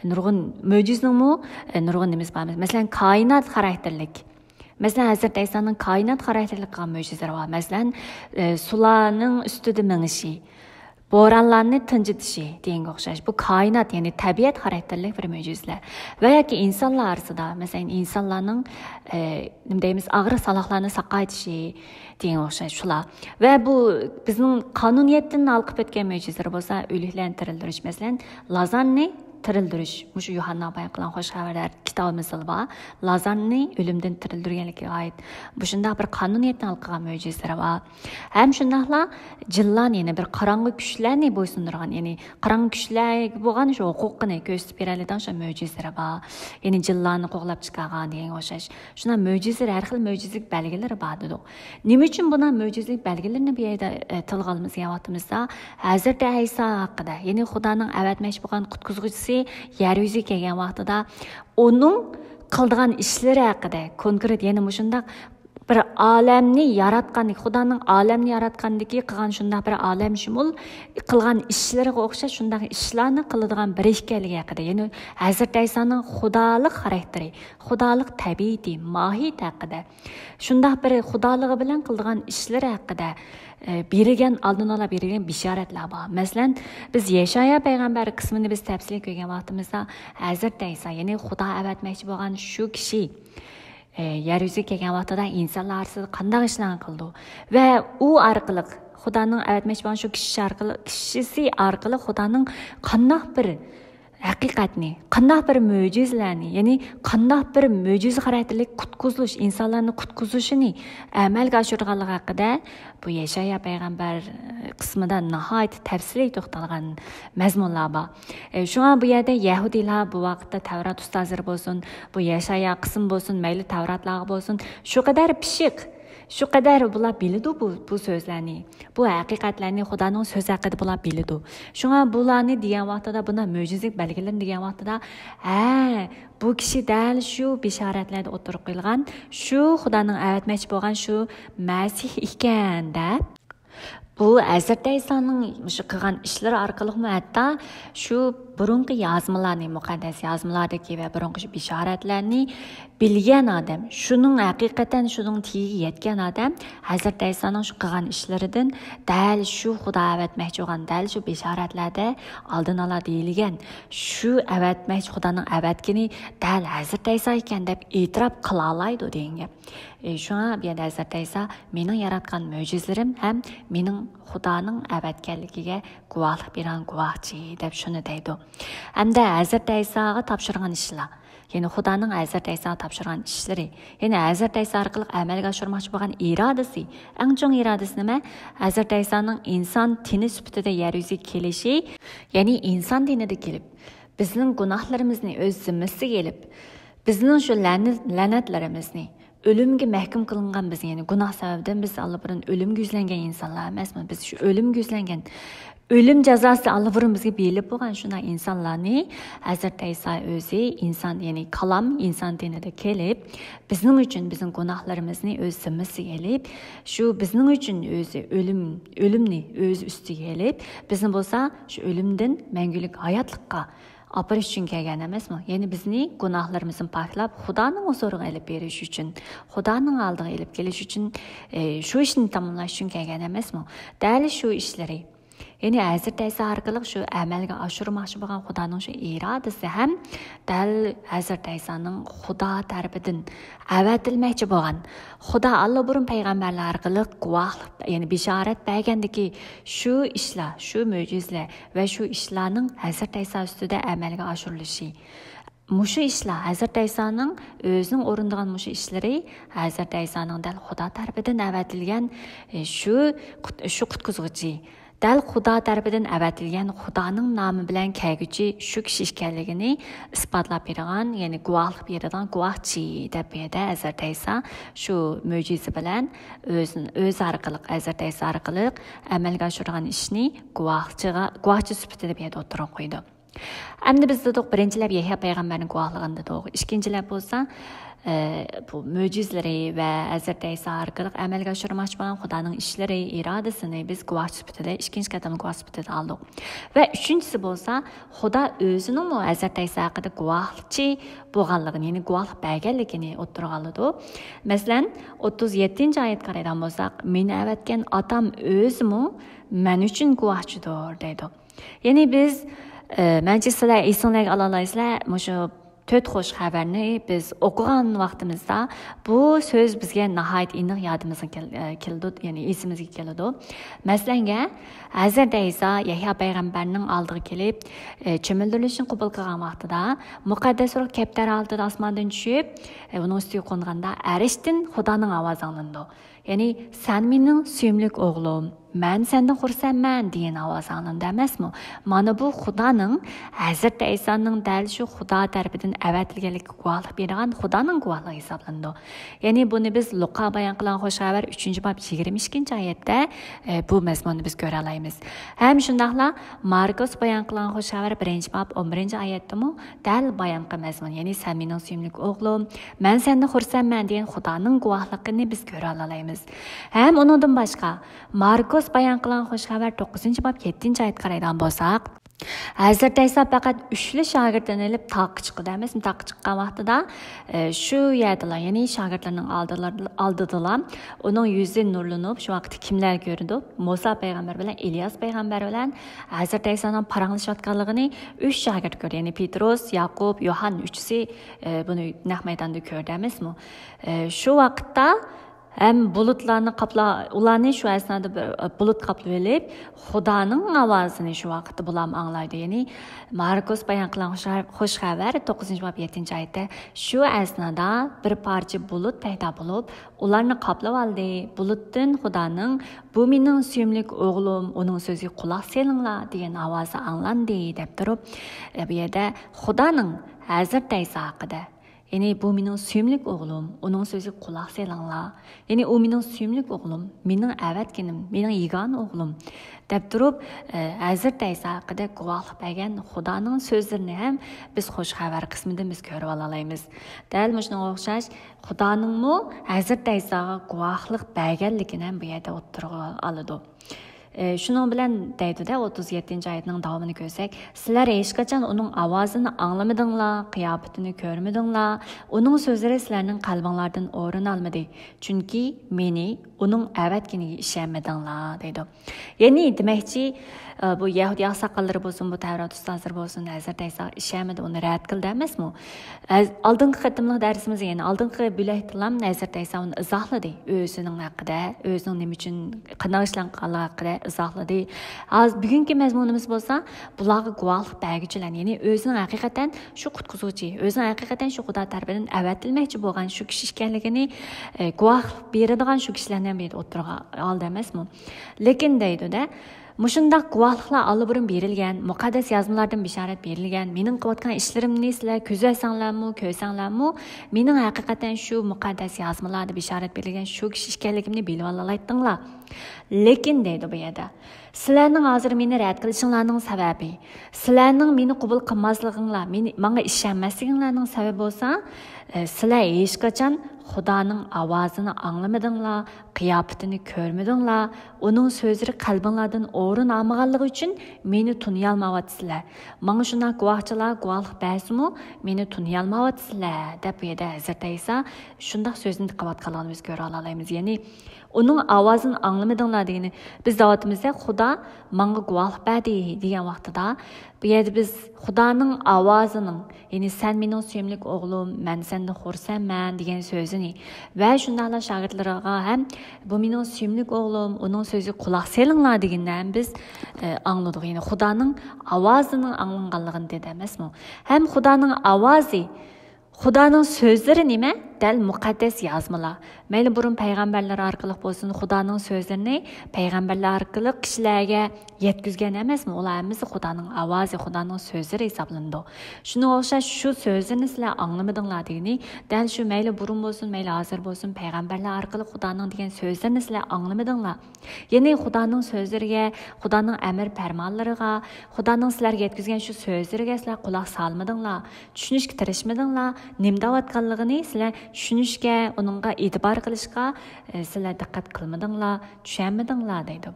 nurg'un mo'jizaningmi nurg'un nimiz bor. Masalan koinot xarakterlik. Masalan Hazrat İsa'nın koinot xarakterlik qilgan mo'jizalari bor. Masalan sularning ustida mingishi, bo'ronlarni tinchitishi deganga o'xshash. Bu koinot ya'ni tabiat xarakterlik bir mo'jizalar. Va yoki insonlar orasida masalan insonlarning nima deymiz og'riq saloqlarni saqaytishi degan o'xshash shular. Va bu bizning qonuniyatdan olqib o'tgan mo'jizalar bo'lsa, o'liklarni tirildirish, masalan Lazarni tirildirish. Mushu Yohanna bayon qilgan xush xabarlar kitobimizda bor. Lazarni o'limdan tirildirganligiga oid bu shunday bir qonuniyatdan olqilgan mo'jizalar bor. Ham shundaqla jinlar yana bir qorong'u kuchlarni bo'ysundirgan, ya'ni qorong'u kuchlarga bo'lgan shu huquqini ko'rsatib beradigan shu mo'jizalar bor. Ya'ni jinlarni qo'g'lab chiqargan degan o'xshash. Shunday mo'jizalar, har xil mo'jizalik belgilari bor dedik. Nima uchun buni mo'jizalik belgilarini bu yerda tilga olamiz degan vaqtimizda Hazrat İsa haqida, ya'ni Xudoning avatmoqchi bo'lgan qutqizuvchisi yer yuziga kelgan vaqtida uning qilgan ishlari haqida konkret yana shunday bir olamni yaratgan, Xudoning olamni yaratgandagi qilgan shunday bir olam shumul qilgan ishlariga o'xshash shunday ishlarni qiladigan bir ekanligi haqida, ya'ni Hazrat İsa'ning xudolik xarakteri, xudolik tabiati, mohiyati haqida, shunday bir xudoligi bilan qiladigan ishlari haqida berilgan oldin ola berilgan bishoratlar bor. Masalan, biz Yeshaya payg'ambar qismini biz tafsil ko'rgan vaqtimizda Hazrat İsa, ya'ni Xudo avatmoqchi bo'lgan shu kishi yer yuziga kelgan vaqtida insonlar orasida qanday ishlarni qildi va u orqali Xudoning avatmoqchi bo'lgan shu kishisi orqali Xudoning qanday bir haqiqatni, qanday bir mo'jizalarni, ya'ni qanday bir mo'jiza xarakterli qutqizish, insonlarni qutqizishini amalga oshirganligi haqida bu Yeshaya payg'ambar qismida nihoyat tafsiliy to'xtalgan mazmunlar bor. Shunga bu yerda Yahudiylar bu vaqtda Tavrat ustozlari bo'lsin, bu Yeshaya qism bo'lsin, mayli Tavratlar bo'lsin, shu qadar pishiq, shu qadar bular biladi bu so'zlarni, bu haqiqatlarni Xudoning so'zi haqida bular biladi. Shunga bularni degan vaqtida buni mo'jizalik belgilarini degan vaqtida bu kishi dal shu bishoratlarda o'tirib qo'yilgan, shu Xudoning avatmoqchi bo'lgan shu Masih ekan deb bu Hazrat İsa'ning shu qilgan ishlari orqali hatto shu burungi yozmalarni, muqaddas yozmalardagi va burungi shu bishoratlarni bilgan odam, shuning haqiqatan shuning tiyiga yetgan odam Hazrat İsa'ning shu qilgan ishlaridan dal shu Xudo avatmoqchi bo'lgan dal shu bishoratlarda oldin ola deyilgan shu avatmoqchi Xudoning avatgini dal Hazrat İsa ekan deb e'tirof qila oladi degan gap. Shunga bu yerda Hazrat İsa mening yaratgan mo'jizalarim ham mening Xudoning avatganligiga guvohlik bergan guvohchi deb shuni deydi. Hamda Hazrat İsa'ga topshirgan ishlar. Yani Xudoning Hazrat Aysoga topshirgan ishlari, yani Hazrat Ayso orqali amalga oshirmoqchi bo'lgan irodasi, eng chong irodasi nima? Hazrat Aysoning inson tini sifatida yer yuziga kelishi, ya'ni inson dinida kelib, bizning gunohlarimizni o'z zimmasiga elib, bizning shu la'natlarimizni ölümge mahkum kılıngan biz, yani günah sebebinden biz Allah'ın ölüm yüzlengen insanlar emasmi? Biz şu ölüm yüzlengen ölüm cezası Allah'ın bizge belip bolgan şuna insanlarni Hazrat İsa özü insan, yani kalam insan dinide kelip bizning uchun bizning gunohlarimizni o'z zimmasiga elib, shu bizning uchun o'zi ölümni o'z ustiga elib, bizni bo'lsa shu ölümden mangulik hayotlikqa aparish uchun kelgan emasmi? Ya'ni bizni gunohlarimizni paklab, Xudoning huzuriga elib berish uchun, Xudoning oldiga elib kelish uchun, shu ishni tamomlash uchun kelgan emasmi? Dal shu ishlari. Ya'ni Hazrat Ayso orqali shu amalga oshirmoqchi bo'lgan Xudoning shu irodasi ham dal Hazrat Aysoning Xudo tarafidan avatilmoqchi bo'lgan. Xudo Alloh burun payg'ambarlar orqali guvohlik, ya'ni bishorat bergandiki, shu ishlar, shu mo'jizalar va shu ishlarning Hazrat Ayso ustida amalga oshirilishi. Muşu işler, Hazrat Aysoning o'zining o'rindigan muşu ishlari Hazrat Aysoning dal Xudo tarafidan avatilgan shu qutqizuvchi, dal Xudo tarafidan avatilgan Xudoning nomi bilan kelguchi shu kishi ekanligini isbotlab bergan, ya'ni guvohlik beradigan guvohchi deb berdi Hazrat Ayso. Shu mo'jiza bilan o'z orqali, Hazrat Ayso orqali amalga oshirgan ishni guvohchi sifatida berdi, o'tirib qo'ydi. Endi biz dedik, birinchilab Yahyo payg'ambarning guvohligini dedik. Ikkinchilab bo'lsa, bu mo'jizalari va Hazrat Ayso orqali amalga oshirmoqchi bo'lgan Xudoning ishlari, irodasini biz guvohchi sifatida, ikkinchi qatam guvoh sifatida oldik. Va uchinchisi bo'lsa, Xudo o'zining Hazrat Ayso haqida guvohchi bo'lganligini, ya'ni guvohlik berganligini o'tirg'a oldi. Masalan, 37-oyat qaraydigan bo'lsak, meni avatgan otam o'zimi men uchun guvohchidir deydi. Ya'ni biz Məncə sizlər esinglərə alaysizlar, məşə 4 xoş xəbərini biz oxuyan vaxtımızda bu söz bizə nəhayət iniq yadımıza keldi, yəni esimizə keldi. Məsələn, Hazrat Ayso Yahyo payg'ambarning oldiga kelib, cho'mildirilishni qabul qilgan vaqtida muqaddas ruh kaptar oltida osmondan tushib, uning ustiga qo'nganda arishdan Xudoning ovozi anglandi. Ya'ni sen mening suyimlik o'g'lim, men sendan xursandman degan ovoz anglandi emasmi? Mana bu Xudoning Hazrat Aysoning dal shu Xudo tarafidan avatilganlik guvohlik bergan Xudoning guvohligi hisoblandi. Ya'ni buni biz Luqa bayon qilgan xo'sh xabar 3-bob 22-oyatda bu mazmunni biz ko'ra olamiz. Ham shundaqla Markus bayon qilgan xo'sh xabar 1-bob 11-oyatda dal bayon qilgan mazmun, ya'ni sen mening suyimlik o'g'lim, men sendan xursandman degan Xudoning guvohligini biz ko'ra olamiz. Hem onundan başqa Markus bayon qilgan xo'sh xabar 9-bob 7-oyat qaraydigan bo'lsak, Hazrat Ayso faqat 3 shogirdini olib taqqa chiqdi emasmi? Taqqa chiqqan vaqtida shu yerdalar, ya'ni shogirdlarning oldidalar, uning yuzi nurlanib, shu vaqt kimlar ko'rdi? Musa payg'ambar bilan Ilyos payg'ambar bilan Hazrat Aysoning paranglashayotganligini 3 shogird ko'rdi. Ya'ni Petrus, Yaqub, Yohann uchisi buni naq maydonda ko'rdi emasmi? Shu vaqtda hem bulutlarını ularni şu esnada bulut qaplab elib, Xudoning ovozini shu vaqtda bulam anglaydi. Ya'ni Markus bayon qilgan xo'sh xabar 9-bob 7-oyatda shu esnada bir parcha bulut paydo bo'lib, ularni qaplab oldi. Bulutdan Xudoning bu mening suyimlik o'g'lim, uning so'ziga quloq solinglar degan ovozi anglandi deb turib, bu yerda Xudoning Hazrat Ayso haqida, yani bu mening suyimlik o'g'lim, uning so'ziga quloq solinglar. Yani u mening suyimlik o'g'lim, mening avatganim, mening yegona o'g'lim deb turib, Hazrat Ayso haqida guvohlik bergan Xudoning so'zlarini ham biz xo'sh xabar qismidan biz ko'rib olamiz. Dal shunga o'xshash Xudoning Hazrat Aysoga guvohlik berganligini ham bu yerda o'tirg'a oladi. Şunun bilan deydi-da 37-oyatning davomini ko'rsak, sizlar hech qachon uning ovozini anglamadinglar, qiyofatini ko'rmadinglar, uning so'zlari sizlarning qalbinglardan o'rin olmadi, chunki meni uning avatganiga ishonmadinglar deydi. Ya'ni demakchi, bu Yahudi ақсақаллары болсын, bu Tavrat ustozlari bo'lsin, Hazrat Ayso ishemidi, uni rad qildi emasmi? Oldingi qitimliq darsimiz, ya'ni oldingi bo'lakdilam Hazrat Ayso uni izohladi. O'zining haqida, o'zining nima uchun qanaqishlanganligi haqida izohladi. Hozir bugungi mazmunimiz bo'lsa, bularga guvohlik berguchilar, ya'ni o'zining haqiqatan shu qutqizuvchi, o'zining haqiqatan shu Xudo tarafidan avatilmoqchi bo'lgan shu kishi ekanligini guvohlik beradigan shu kishilarni ham o'tirga oldi emasmi? Lekin deydi-da, mushundaq guvohliklar allburun berilgan, muqaddas yozmalardan bishorat berilgan, mening qilayotgan ishlarimni sizlar ko'zlasanglarmi, ko'rsanglarmi, mening haqiqatan shu muqaddas yozmalarda bishorat berilgan shu kishi ekanligimni bilib olayotdinglar. Lekin deydi bu yerda, sizlarning hozir meni rad qilishinglarning sababi, sizlarning meni qabul qilmasliginglar, menga ishonmasliginglarning sababi bo'lsa, sizlar hech qachon Xudoning ovozini anglamadinglar, qiyofatini ko'rmadinglar, uning so'zlari qalbinglardan o'rin olmaganligi uchun meni tuniy olmayapsizlar. Menga shunday guvohchilar guvohlik bersimi, meni tuniy olmayapsizlar deb yerda Hazrat Ayso shunday so'zni qilayotganligini biz ko'ra olamiz. Ya'ni uning ovozini anglamadinglar degani biz davatımızda Xudo menga guvohlik berdi degan vaqtida bu yerda biz Xudoning ovozining, ya'ni sen mening suyimli o'g'lim, men sendan xursandman degan so'zini va shundaylar shogirdlarga ham bu mening suyimli o'g'lim, uning so'ziga quloq solinglar degandan biz angladik. Ya'ni Xudoning ovozining anglanganligini dedi emasmi? Ham Xudoning ovozi, Xudoning so'zlari nima? Dal muqaddas yozmalar. Mayli burun payg'ambarlar orqali bo'lsin, Xudoning so'zlarini payg'ambarlar orqali kishilarga yetkazgan emasmi? Ular hammasi Xudoning ovozi, Xudoning so'zlari hisoblandi. Shunga o'xshash shu so'zlarni sizlar anglamadinglar degani, dal shu mayli burun bo'lsin, mayli hozir bo'lsin, payg'ambarlar orqali Xudoning degan so'zlarini sizlar anglamadinglar. Ya'ni Xudoning so'zlariga, Xudoning amr farmonlariga, Xudoning sizlarga yetkazgan shu so'zlariga sizlar quloq solmadinglar, tushunishga tirishmadinglar, nima deyotganligini sizlar tushunishga, uningga e'tibor qilishga sizlar diqqat qilmadinglar, tushunmadinglar deydi.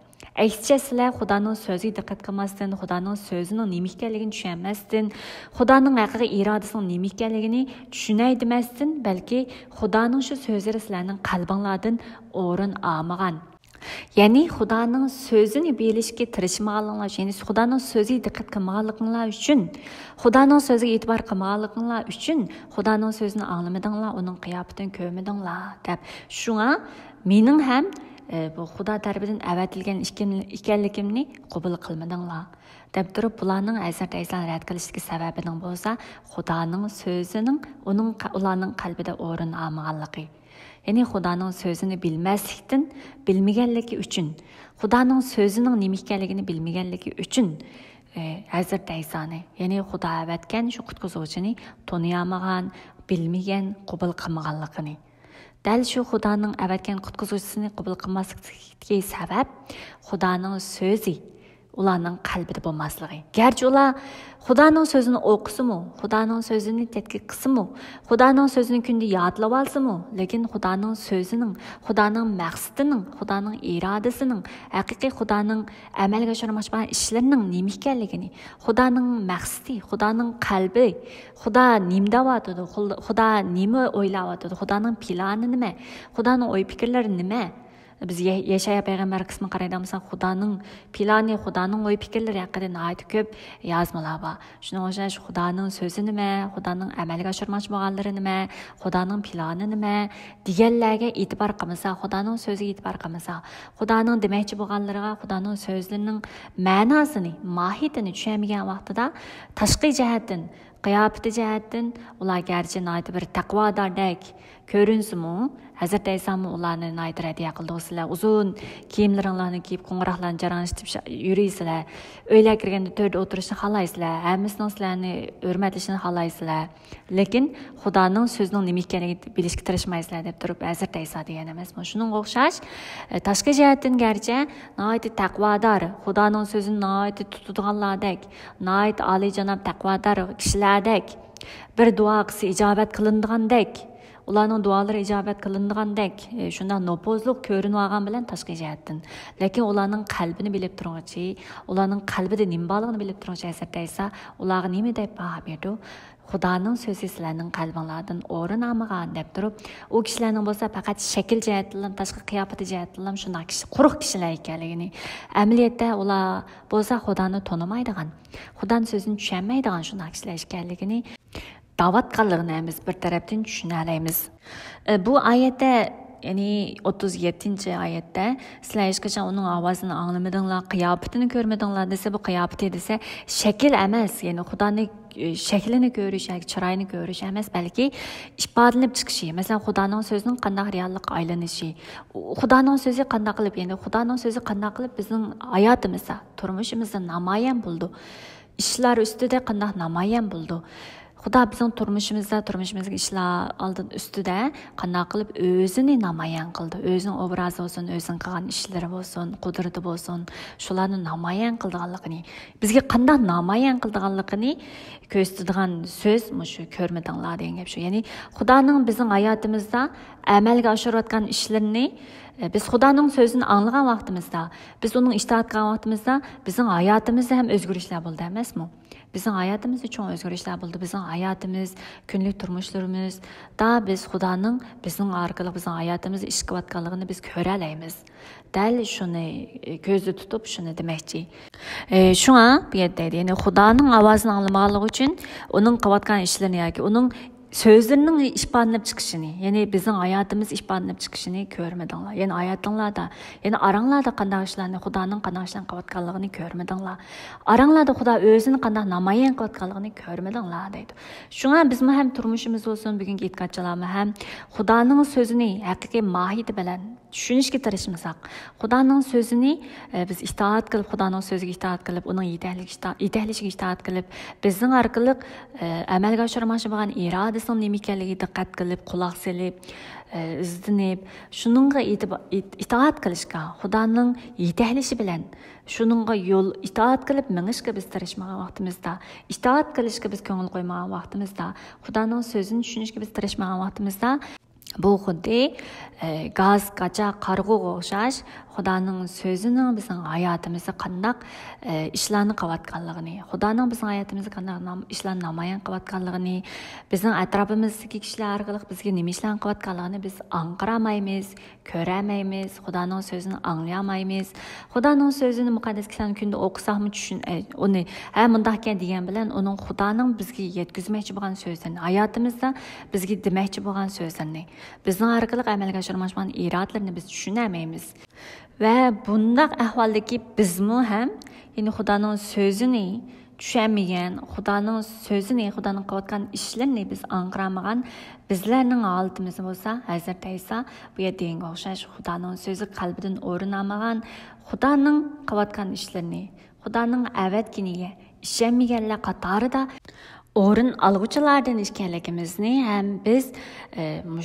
Aksicha sizlar Xudoning so'ziga diqqat qilmasdan, Xudoning so'zining nima ekanligini tushunmasdan, Xudoning haqiqiy irodasining nima ekanligini tushunay demasdan, balki Xudoning shu so'zlari sizlarning qalbinglardan o'rin olmagan. Ya'ni Xudoning so'zini bilishga tirishmaganlar, ya'ni Xudoning so'ziga diqqat qilmaganliginglar uchun, Xudoning so'ziga e'tibor qilmaganliginglar uchun, Xudoning so'zini anglamadinglar, uning qiyofatini ko'rmadinglar deb. Shunga mening ham bu Xudo tarafidan avatilgan ekanligimni qabul qilmadinglar deb turib, bularning Hazrat Aysoni rad qilishiga sababining bo'lsa, Xudoning so'zining ularning qalbida o'rin olmaganligi. Ya'ni Xudoning so'zini bilmaslikdan, bilmaganligi uchun, Xudoning so'zining nima ekanligini bilmaganligi uchun Hazrat Aysoni, ya'ni Xudo avatgan shu qutqizuvchini toniy olmagan, bilmagan, qabul qilmaganligini. Dal shu Xudoning avatgan qutqizuvchisini qabul qilmaslikka sabab Xudoning so'zi ularning qalbida bo'lmasligi. Garchi ular Xudoning so'zini o'qisimi, Xudoning so'zini tadqiq qilsimi, Xudoning so'zini kunda yodlab olsimi, lekin Xudoning so'zining, Xudoning maqsadining, Xudoning irodasining, haqiqiy Xudoning amalga oshirmoqchi bo'lgan ishlarining nima ekanligini, Xudoning maqsadi, Xudoning qalbi, Xudo nima deyotdi, Xudo nima o'ylayotdi, Xudoning plani nima, Xudoning o'y fikrlari nima? Biz Yeshaya payg'ambar qismini qaraydigan Xudoning plani, Xudoning o'y fikrlari haqida nihoyat ko'p yozmalar bor. Shuning uchun Xudoning so'zi nima, Xudoning amalga oshirmoqchi bo'lganlari nima, Xudoning plani nima deganlarga e'tibor qilmasa, Xudoning so'ziga e'tibor qilmasa, Xudoning demoqchi bo'lganlariga, Xudoning so'zlarining ma'nosini, mohiyatini tushunmagan vaqtida tashqi jihatdan, qiyofati jihatdan ular garchi nihoyat bir taqvodordek ko'rinsimi, Hazrat Ayso ularni nihoyat radiya qildi. Sizlar uzun kiyimlaringlarni kiyib, qo'ng'iroqlarni jaranglatib yuraysizlar. Uyga kirganda to'rda o'tirishni xohlaysizlar, hammasini sizlarni hurmatlashini xohlaysizlar. Lekin Xudoning so'zining nima ekanligini bilishga tirishmaysizlar deb turib Hazrat Ayso degan emasmi? Shuning o'xshash tashqi jihatdan garchi nihoyat taqvodor, Xudoning so'zini nihoyat tutadiganlardek, nihoyat oliyjanob taqvodor kishilardek bir duo qilsa ijobat qilindigandek ularning duolari ijobat qilindigandek shunday nopozlik ko'rinib olgan bilan tashqi jihatdan lekin ularning qalbini bilib turg'ichi ularning qalbida nima borligini bilib turg'ichi asarda esa ularga nima deb baho berdi Xudoning so'zi sizlarning qalbinglardan o'rin olmagan deb turib, u kishilarning bo'lsa faqat shakl jihatdan, tashqi qiyofati jihatdan shunday kishi, quruq kishilar ekanligini, amaliyotda ular bo'lsa Xudoni tonimaydigan, Xudoning so'zini tushunmaydigan shunday kishilar ekanligini da'vatqanligini biz bir tarafdan tushuna olamiz. Bu oyatda Yani 37. ayette sizler hiç kaçan onun avazını anlamadınlar, kıyafetini görmedinler dese bu kıyafeti dese şekil emez. Yani Xudoning şeklini görüş, çırayını görüş emez. Belki ifadelenip çıkışı. Mesela Xudoning sözünün qandaq reallik aylanışı. Xudoning sözü qandaq qilib, yani Xudoning sözü qandaq qilib bizning hayotimizda, turmushimizda namoyon bo'ldi. İşler üstüde qandaq namoyon bo'ldi. Xudo bizning turmushimizga ishlar oldin ustida qanday qilib o'zini namoyon qildi. O'zining obrazi bo'lsin, o'zining qilgan ishlari bo'lsin, qudrati bo'lsin, shularni namoyon qilganligini, bizga qanday namoyon qilganligini ko'rsatadigan so'z shu ko'rmadinglar degan gap shu. Ya'ni Xudoning bizning hayotimizda amalga oshirayotgan ishlarini biz Xudoning so'zini anglagan vaqtimizda, biz uning itoat qilgan vaqtimizda bizning hayotimizda ham o'zgarishlar bo'ldi emasmi? Bizning hayotimizda cho'ng o'zgarishlar bo'ldi. Bizning hayotimiz, kunlik turmushlarimiz da biz Xudoning bizning orqali bizning hayotimizda ish qilayotganligini biz ko'ra olamiz. Dal shuni ko'zda tutib shuni demoqchi. Shunga bu yerda ya'ni Xudoning ovozini anglamaganligi uchun uning qilayotgan ishlarini yoki uning sözlerinin ifadelenip çıkışını, yani bizim hayatımız ifadelenip çıkışını görmedinler. Yani hayatınlarda, yani aranlarda qandaq işlerini, Xudoning qandaq işlerini qilayotganligini görmedinler. Aranlarda Xudo özünü qandaq namoyon qilayotganligini görmedinler deydi. Şuna bizim hem turmushimiz olsun, bugungi etkatçılarımız hem Xudoning sözünü haqiqiy mohiyati bilan tushunishga tirishmasak, Xudoning sözünü biz itoat qilib, Xudoning so'ziga itoat qilib, uning yetaklishiga itoat qilib, bizning orqali amalga oshirmoqchi bo'lgan irodasining nima ekanligiga diqqat qilib, quloq solib, izlanib, shuningga itoat qilishga, Xudoning yetaklishi bilan shuningga yo'l itoat qilib minishga biz tirishmagan vaqtimizda, itoat qilishga biz ko'ngil qo'ymagan vaqtimizda, Xudoning so'zini tushunishga biz tirishmagan vaqtimizda bu xuddi gaz, qacha, qarg'uga o'xshash Xudoning so'zining bizning hayotimizda qandaq ishlarni qilayotganligini, Xudoning bizning hayotimizda qandaq ishlarni namoyon qilayotganligini, bizning atrofimizdagi kishilar orqali bizga nima ishlarni qilayotganligini biz anqiramaymiz, ko'ramaymiz, Xudoning so'zini anglamaymiz. Xudoning so'zini muqaddas kitobni kunda o'qisaqmi uni bundoq ekan degan bilan uning Xudoning bizga yetkazmoqchi bo'lgan so'zlarini, hayotimizda bizga demoqchi bo'lgan so'zlarini, bizning orqali amalga oshirmoqchi irodalarini biz tushunmaymiz. Ve bundaq ahvoldagi bizmi ham yani Xudoning so'zini tushunmagan, Xudoning so'zini, Xudoning qilayotgan ishlarini biz anqiramagan bizlarning holatimiz bo'lsa, hozirda esa bu yerga o'xshash Xudoning so'zi qalbidan o'rin olmagan, Xudoning qilayotgan ishlarini, Xudoning avatginiga ishonmaganlar qatorida o'rin oluvchilardan ekanligimizni ham biz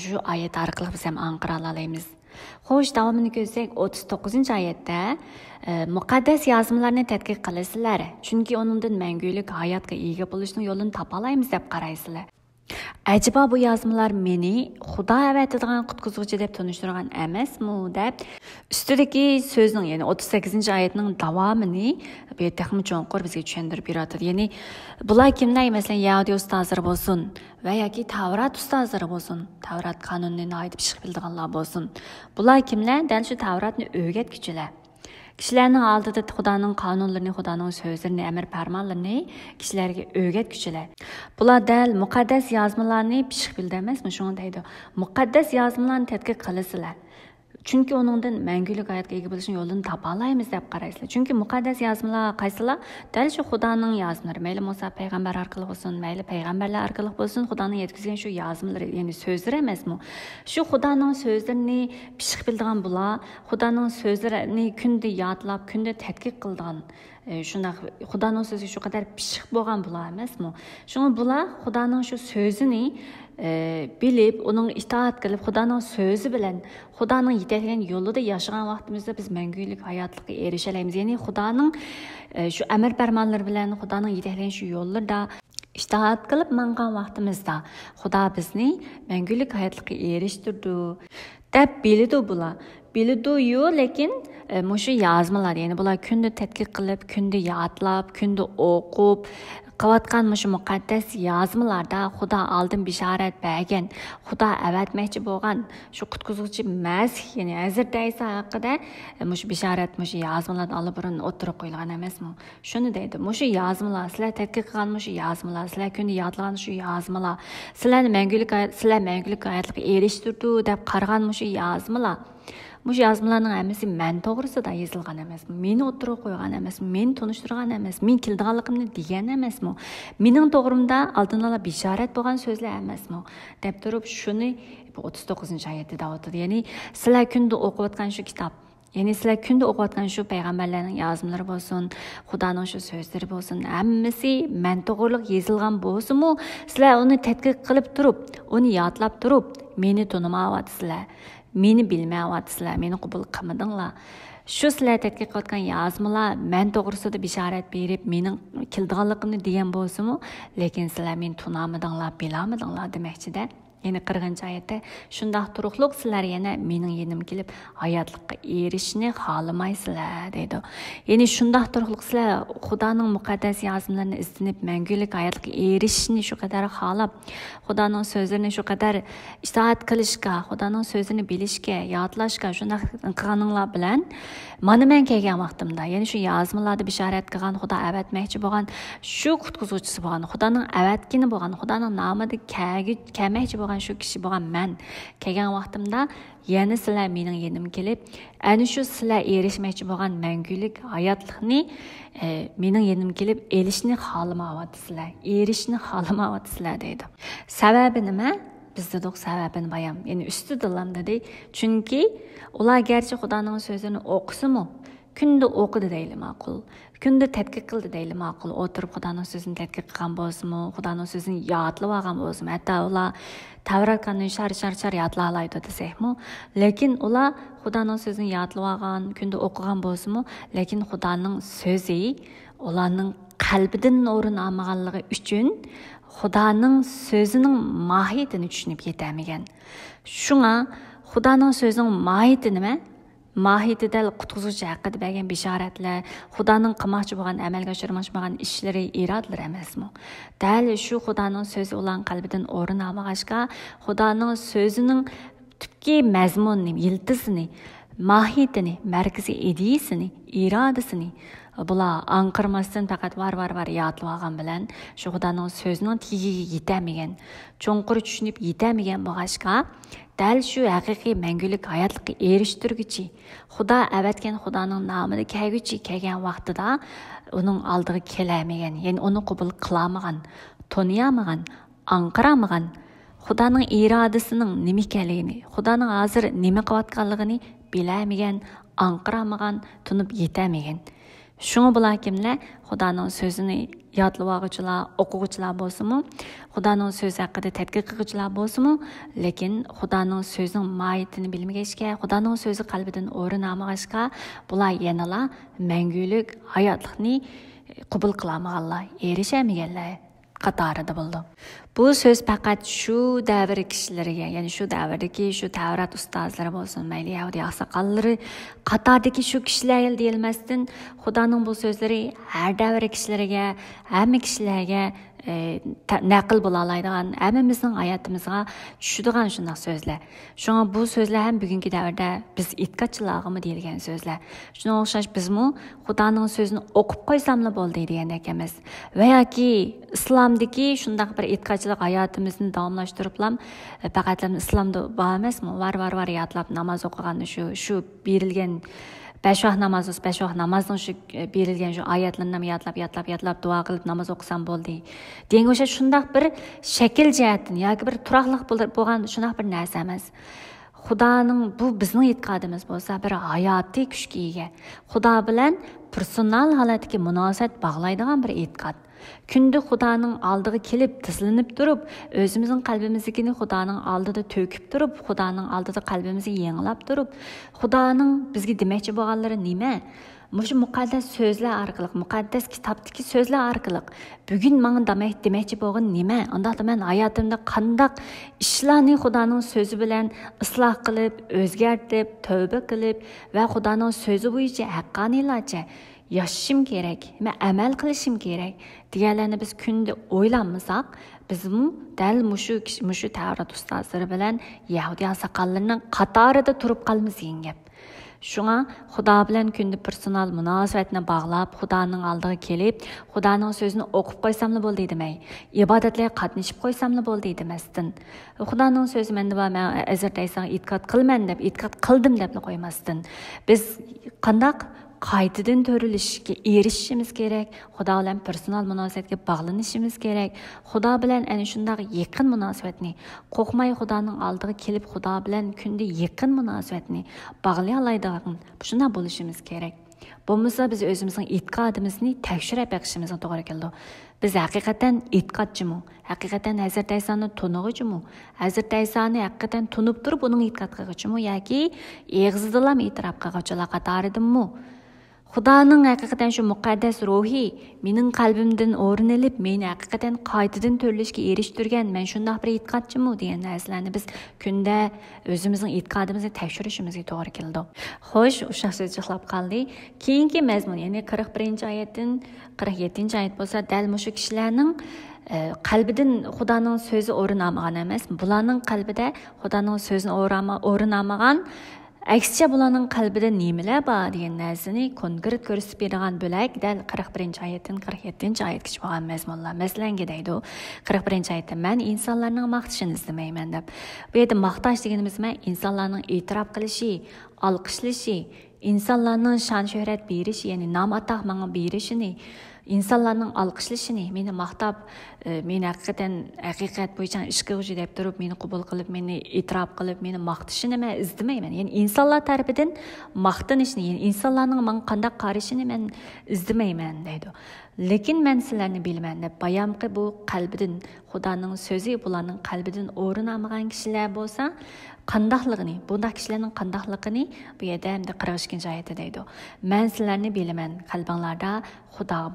shu oyat orqali biz ham anqira olamiz. Xo'sh, davomini ko'rsak 39 oyatda muqaddas yozmalarni tadqiq qilasizlar, chunki uningdan mangulik hayotga ega bo'lishning yo'lini topa olamiz deb qaraysizlar. Acaba bu yozmalar meni Xudo avatadigan qutqizuvchi deb tunishtirgan emasmi deb ustidagi so'zning, ya'ni 38 oyatning davomini bu yerda cho'nqur bizga tushuntirib beradi. Ya'ni bular kimlar? Masalan, Yahudiy ustozlar bo'lsin va yoki Tavrat ustozlari bo'lsin, Tavrat qonunini aytib chiqib bildiganlar bo'lsin. Bular kimlar? Dal shu Tavratni o'rgatuvchilar. Kishilarning oldida Xudoning qonunlarini, Xudoning so'zlarini, amr farmonlarini kishilarga o'rgatuvchilar. Bular dal muqaddas yozmalarni pishib bildi emasmi? Shuni deydi. Muqaddas yozmalarni tadqiq qilasizlar. Chunki uningdan mangulik hayotga ega bo'lishning yo'lini topa olamiz deb qaraysizlar. Chunki muqaddas yozmalar qaysilar? Dal shu Xudoning yozmalari, mayli Musa payg'ambar orqali bo'lsin, mayli payg'ambarlar orqali bo'lsin, Xudoning yetkazgan shu yozmalar, ya'ni so'zlar emasmi? Shu Xudoning so'zlarini pishib bildigan bular, Xudoning so'zlarini kunda yodlab, kunda tadqiq qilgan, shunda Xudoning so'zi shu qadar pishib bo'lgan bular emasmi? Shuni bular Xudoning shu so'zini bilib, uning itoat qilib, Xudoning so'zi bilan, Xudoning yetaklagan yo'lida yashagan vaqtimizda biz mangulik hayotlikka erisha olamiz. Ya'ni Xudoning shu amr farmonlari bilan, Xudoning yetaklagan shu yo'llarda İştahat qilib mangan vaqtimizda Xudo bizni mangulik hayotlikka erishtirdi deb biladi bular. Biladi-yu, lekin mushu yozmalar, ya'ni bular kunda tadqiq qilib, kunda yodlab, kunda o'qib qilayotgan mushu muqaddas yozmalarda Xudo oldin bishorat bergan, Xudo avatmoqchi bo'lgan shu qutqizuvchi Masih, ya'ni Hazrat Isa haqida mushu bishorat mushu yozmalardan olib burun o'tirib qo'yilgan emasmi? Shuni deydi. Mushu yozmalar, sizlar tadqiq qilgan mushu yozmalar, sizlar kunda yodlagan shu yozmalar, sizlar mangulik hayotga erishtirdi deb qaragan mushu yozmalar. Muş yazmalarning hammasi men to'g'risida yozilgan emasmi? Meni o'tirib qo'ygan emasmi? Meni tunishtirgan emas, men kelganligimni degan emasmi? Mening to'g'rimda oldin ola bishorat bo'lgan so'zlar emasmi? deb turib shuni 39-oyatda o'tadi. Ya'ni sizlar kunda o'qiyotgan shu kitob, ya'ni sizlar kunda o'qiyotgan shu payg'ambarlarning yozmalari bo'lsin, Xudoning shu so'zlari bo'lsin, hammasi men to'g'riliq yozilgan bo'lsa-mu, sizlar uni tadqiq qilib turib, uni yodlab turib, meni tunimayapsizlar. Meni bilmayapsizlar, meni qabul qilmadinglar. Shu sizlar tadqiq qilayotgan yozmalar men to'g'risida bishorat berib, mening kelganligimni degan bo'lsa-mu, lekin sizlar meni tunamadinglar, bilamadinglar demoqchi-da. Ya'ni 40-oyatda shundoq turuqliq sizlar yana mening yenim kelib hayotlikqa erishishni xohlamaysizlar deydi. Ya'ni shundoq turuqliq sizlar Xudoning muqaddas yozmalarini izlanib mangulik hayotga erishishni shu qadar xohlab, Xudoning so'zlarini shu qadar itoat qilishga, Xudoning so'zini bilishga, yodlashga shundoq qilganinglar bilan mana men kelgan vaqtimda, ya'ni shu yozmalarda bishorat qilgan Xudo avatmoqchi bo'lgan shu qutqizuvchisi bo'lgan, Xudoning avatkini bo'lgan, Xudoning nomida kelmoqchi bo'lgan shu kishi bo'lgan men kelgan vaqtimda yana sizlar mening yenim kelib, ana shu sizlar erishmoqchi bo'lgan mangulik hayotlikni mening yenim kelib elishni xohlamayapsizlar, erishni xohlamayapsizlar deydi. Sababi nima? Biz dedik sababini bayam. Ya'ni üstüdülam dedi. Çünkü ular gerçi Xudoning so'zini o'qisimi, kunda o'qidi deyli ma'qul. Kunda tadqiq qildi deyli ma'qul. O'tirib Xudoning so'zini tadqiq qilgan bo'lsimi, Xudoning so'zini yodlab olgan bo'lsimi, hatto ular Tavrat qonuni shar yodlab oladi desakmi, lekin ular Xudoning so'zini yodlab olgan, kunda o'qigan bo'lsimi, lekin Xudoning so'zi ularning qalbidan o'rin olmaganligi uchun Xudoning so'zining mohiyatini tushunib yetamigan. Shunga Xudoning so'zining mohiyati nima? Mohiyati dal qutqizuvchi haqida bergan bishoratlar, Xudoning qilmoqchi bo'lgan, amalga oshirmoqchi bo'lgan ishlari, irodalar emasmi? Dal shu Xudoning so'zi ularning qalbidan o'rin olmag'achqa, Xudoning so'zining tubki mazmunini, yiltizini, mohiyatini, markaziy ideyasini, irodasini bular anqirmasdan faqat var yodlab olgan bilan shu Xudoning so'zining tagiga yetamigan, cho'nqur tushunib yetamigan bo'lg'achqa, dal shu haqiqiy mangulik hayotlikka erishtirguchi, Xudo avatgan Xudoning nomida kelgan vaqtida uning oldiga kelamagan, ya'ni uni qabul qilamagan, taniyamagan, anqiramagan, Xudoning irodasining nima ekanligini, Xudoning hozir nima qilayotganligini bilamagan, anqiramagan, tunib yetamagan. Şunu bular kimler? Xudoning so'zini yodlab oluvchilar, o'quvchilar bo'lsa-mu, Xudoning so'zi haqida tadqiq qiluvchilar bo'lsa-mu, lekin Xudoning so'zining mohiyatini bilmagachga, Xudoning so'zi qalbidan o'rin olmagachqa, bular yanala mangulik hayotlikni qabul qilamaganlar, erishamaganlar qatorida bo'ldi. Bu so'z faqat shu davr kishilariga, ya'ni shu davrdagi shu Tavrat ustozlari bo'lsin, mayli Yahudi oqsoqollari qatordagi shu kishilar deyilmasdan, Xudoning bu so'zlari har davr kishilariga, hamma kishilarga naql bo'la oladigan, hammamizning hayotimizga tushadigan shunday so'zlar. Shunga bu so'zlar ham bugungi davrda biz e'tiqodchilarga deyilgan so'zlar. Shunga o'xshash bizmi Xudoning so'zini o'qib qo'ysamlar bo'ldi degan ekanmiz. Va yoki islomdagi shunday bir e'tiqodchilik hayotimizni davomlashtiriblam, faqat islomda bor emasmi? Var yodlab namoz o'qiganda shu berilgan 5 vaqt namozning shu berilgan shu oyatlarni yodlab duo qilib namoz o'qisam bo'ldi. Degan o'sha shunday bir shakl jihatdan yoki bir turoqliq bo'lgan shunday bir narsa emas. Xudoning bu bizning e'tiqodimiz bo'lsa, bir hayotiy kuchga ega. Xudo bilan personal holatdagi munosabat bog'laydigan bir e'tiqod. Kunda Xudoning oldiga kelib tizlanib turib, o'zimizning qalbimizdagini Xudoning oldida to'kib turib, Xudoning oldida qalbimizni yanglab turib, Xudoning bizga demoqchi bo'lganlari nima? Muşu muqaddas so'zlar orqali, muqaddas kitobdagi so'zlar orqali bugun menga demoqchi bo'lgan nima? Undaqda men hayotimda qandaq ishlarni Xudoning so'zi bilan isloh qilib, o'zgartib, tavba qilib va Xudoning so'zi bo'yicha haqqoniylarcha yashashim kerak, men amal qilishim kerak deganlarni biz kunda o'ylanmasak, bizmi dal mushu Tavrat ustozlari bilan Yahudiy saqallarining qatorida turib qolmiz degan gap. Şuna Xudo bilan kunda personal munosabatni bog'lab, Xudoning oldiga kelib, Xudoning so'zini o'qib qo'ysamli bo'ldi demay, ibodatlarga qatnashib qo'ysamli bo'ldi demasdan. Xudoning so'zi menda va men azartaysan e'tiqod qilman deb, e'tiqod qildim deb qo'ymasdan. Biz qandaq qaytadan törilishga erishishimiz kerak. Xudo bilan personal munosabatga bog'lanishimiz kerak. Xudo bilan ana shunday yaqin munosabatni, qo'rqmay Xudoning oldiga kelib Xudo bilan kunda yaqin munosabatni bog'lay oladigan shunday bo'lishimiz kerak. Bo'lmasa biz o'zimizning e'tiqodimizni tekshirib beqishimiz to'g'ri keldi. Biz haqiqatan e'tiqodchimi? Haqiqatan Hazrat Aysoni tunug'ichimi? Hazrat Aysoni haqiqatan tunib turib uning e'tiqod qilg'ichimi yoki eg'zidan e'tirof qilg'ichilar qatoridimi? Xudoning haqiqatan shu muqaddas ruhi mening qalbimdan o'rin olib, meni haqiqatan qaytadan to'rilishga erishtirgan, men shunday bir e'tiqodchimi degan narsalarni biz kunda o'zimizning e'tiqodimizni tekshirishimizga to'g'ri keldi. Xo'sh, o'sha so'z chiqlab qoldi. Keyingi mazmun, ya'ni 41-oyatdan 47-oyat bo'lsa, dal mushu kishilarning qalbidan Xudoning so'zi o'rin olmagan emas, bularning qalbida Xudoning so'zini o'rin olmagan Aksicha bularning qalbida nimalar bor degan narsani konkret ko'rsatib bergan bo'lak dal 41-oyatdan 47-oyatgacha bo'lgan mazmunlar. Masalan, deydi 41-oyatda men insonlarning maqtashini izlamayman deb. Bu yerda maqtash deganimiz men insonlarning e'tirof qilishi, olqishlashi, insonlarning shon shuhrat berishi, ya'ni nom atoq menga berishini, insonlarning olqishlashini, meni maqtab, meni haqiqat bo'yicha ish qiluvchi deb turib, meni qabul qilib, meni e'tirof qilib, meni maqtashini men izlamayman. Ya'ni insonlar tarafidan maqtanishni, ya'ni insonlarning menga qanday qarashini men izlamayman deydi. Lekin men sizlarni bilaman deb bayamqi bu qalbidan Xudoning so'zi bularning qalbidan o'rin olmagan kishilar bo'lsa, qandaqligini, bunday kishilarning qandaqligini bu yerda hamda 42-oyatda deydi. Men sizlarni bilaman, qalbinglarda Xudoga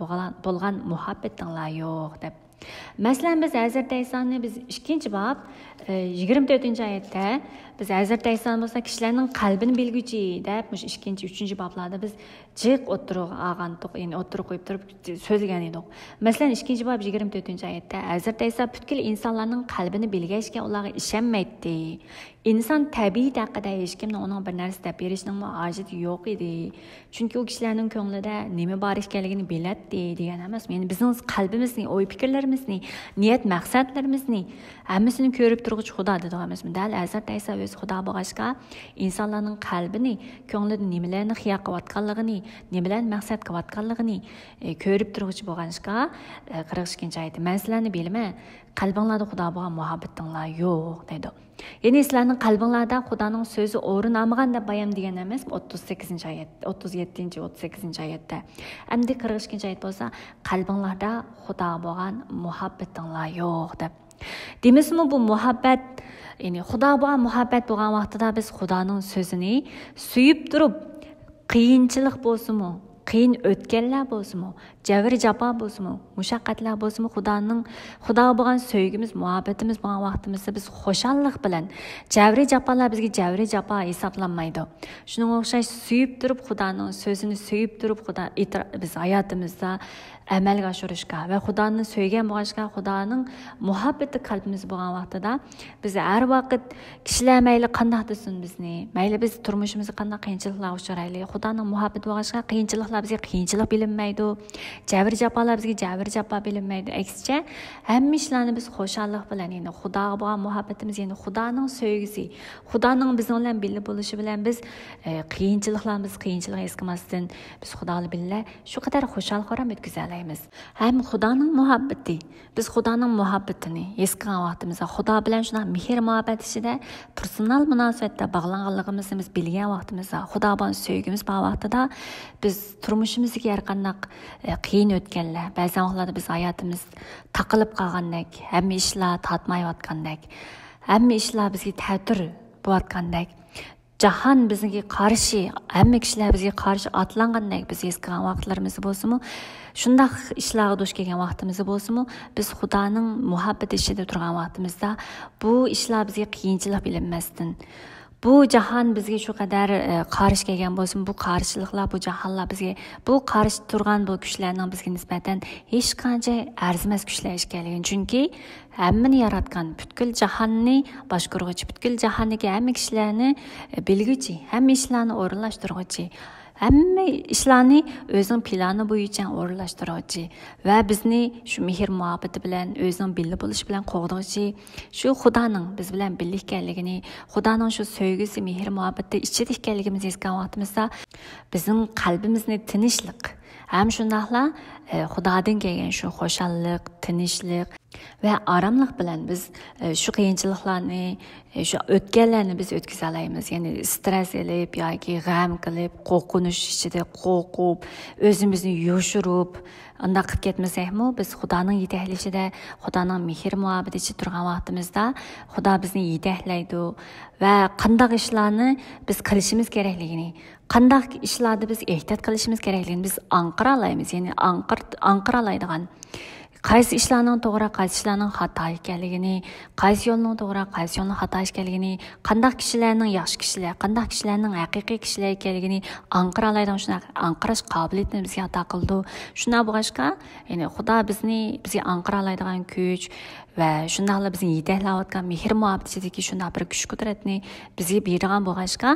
bo'lgan muhabbatinglar yo'q deb. Masalan, biz Hazrat Aysoni biz 2-bob 24-oyatda biz Hazrat Ayson bo'lsa kishilarning qalbini bilguchi deb, 2-3-boblarda biz jiq o'tirib olgan, ya'ni o'tirib qo'yib turib so'zlagan edik. Masalan, 2-bob 24-oyatda Hazrat Ayson butkul insonlarning qalbini bilgachga ularga ishonmaydi. İnsan tabiiy haqida hech kimning uning bir narsa deb berishning hojati yo'q edi. Chunki u kishilarning ko'nglida nima bor ekanligini biladi degan emas. Ya'ni bizning qalbimizni, o'y fikrlarimizni, niyat maqsadlarimizni hammasini ko'rib turuvchi Xudo deymiz. Dal Hazrat Ayso o'zi Xudo bo'lg'achqa insonlarning qalbini, ko'nglida nimalarni xiyol qilayotganligini, nimalarni maqsad qilayotganligini ko'rib turuvchi bo'lg'achqa 42-oyat. Men sizlarni bilaman, qalbinglarda Xudo bo'lgan muhabbatinglar yo'q deydi. Ya'ni sizlarning qalbinglarda Xudoning so'zi o'rin olmagan deb bayon degan emas, 38-oyat, 37-38-oyatda. Endi 42-oyat bo'lsa, qalbinglarda Xudo bo'lgan muhabbatinglar yo'q deb. Demasmi bu muhabbat, ya'ni Xudo bo'lgan muhabbat bo'lgan vaqtida biz Xudoning so'zini suyib turib, qiyinchilik bo'lsa-mu, qiyin o'tganlar bo'lsa-mu, javr jafo bo'lsa-mu, mushaqqatlar bo'lsa-mu, Xudo bo'lgan sevgimiz, muhabbatimiz bo'lgan vaqtimizda biz xo'shallik bilan javr jafolar bizga javr jafo hisoblanmaydi. Shunga o'xshash suyib turib, Xudoning so'zini suyib turib, biz hayotimizda amalga oshirishga va Xudoni sevgan bo'lishga, Xudoning muhabbati qalbimiz bo'lgan vaqtida biz har vaqt kishilar mayli qanday desin bizni, mayli biz turmushimizda qanday qiyinchiliklar uchraylik, Xudoning muhabbati bo'lishga qiyinchiliklar bizga qiyinchilik bilinmaydi, javr jafolar bizga javr jafo bilinmaydi. Aksicha hamma ishlarni biz xo'shallik bilan, ya'ni Xudoga bo'lgan muhabbatimiz, ya'ni Xudoning sevgisi, Xudoning biz bilan birga bo'lishi bilan biz qiyinchilik his qilmasdan biz Xudo bilan shu qadar xo'shal qoram o'tkazamiz. Ham Xudoning muhabbati, biz Xudoning muhabbatini his qilgan vaqtimizda Xudo bilan shunday mehr muhabbat ichida personal munosabatda bog'langanligimizni biz bilgan vaqtimizda, Xudo bilan sevgimiz bor vaqtida biz turmushimizga har qanday qiyin o'tganlar, ba'zan vaqtlarda biz hayotimiz taqilib qolgandek, hamma ishlar tatmayotgandek, hamma ishlar bizga ta'tir bo'layotgandek, Jahon bizga qarshi, hamma kishilar bizga qarshi atlangandek biz eskigan vaqtlarimiz bo'lsa-mu, shundaq ishlarga duch kelgan vaqtimiz bo'lsa-mu, biz Xudoning muhabbati ichida turgan vaqtimizda bu ishlar bizga qiyinchilik bilinmasdan bu jahon bizga shu qadar qarshi kelgan bo'lsin, bu qarshiliklar, bu jahonlar bizga bu qarshi turgan bu kuchlarning bizga nisbatan hech qancha arzimas kuchlar ekanligini, chunki hammani yaratgan, butkul jahonni boshqaruvchi, butkul jahondagi hamma kishilarni bilguchi, hamma ishlarni o'rinlashtiruvchi, hamma ishlarni o'zining plani bo'yicha o'rinlashtiruvchi va bizni shu mehr muhabbati bilan o'zining birga bo'lish bilan qo'g'dovchi, shu Xudoning biz bilan birlik ekanligini, Xudoning shu sevgisi, mehr muhabbati ichida ekanligimizni esgan vaqtimizda bizning qalbimizni tinchlik, ham shundaqla Xudodan kelgan shu xo'shallik, tinchlik ve aramlıq bilen biz şu qiyinchiliklarni, şu o'tganlarni biz o'tkaza olamiz. Ya'ni stress elib yoki g'am qilib, qo'rqinish ichida qo'rqib, o'zimizni yoshirib, undaq qilib ketmasakmi, biz Xudoning yetaklashida, Xudoning mehr muhabbati ichida turgan vaqtimizda Xudo bizni yetaklaydi va qanday ishlarni biz qilishimiz kerakligini, qanday ishlarda biz ehtiyot qilishimiz kerakligini biz anqira olamiz. Ya'ni anqira oladigan qaysi ishlarning to'g'ri, qaysi ishlarning xato ekanligini, qaysi yo'lning to'g'ri, qaysi yo'lning xato ekanligini, qanday kishilarning yaxshi kishilar, qanday kishilarning haqiqiy kishilar ekanligini anqira oladigan shunday anqirash qobiliyatini bizga ato qildi. Shunday bo'lg'achqa, ya'ni Xudo bizga anqira oladigan kuch va shundaqla bizni yetaklayotgan mehr muhabbatidagi shunday bir kuch qudratni bizga bergan bo'lg'achqa,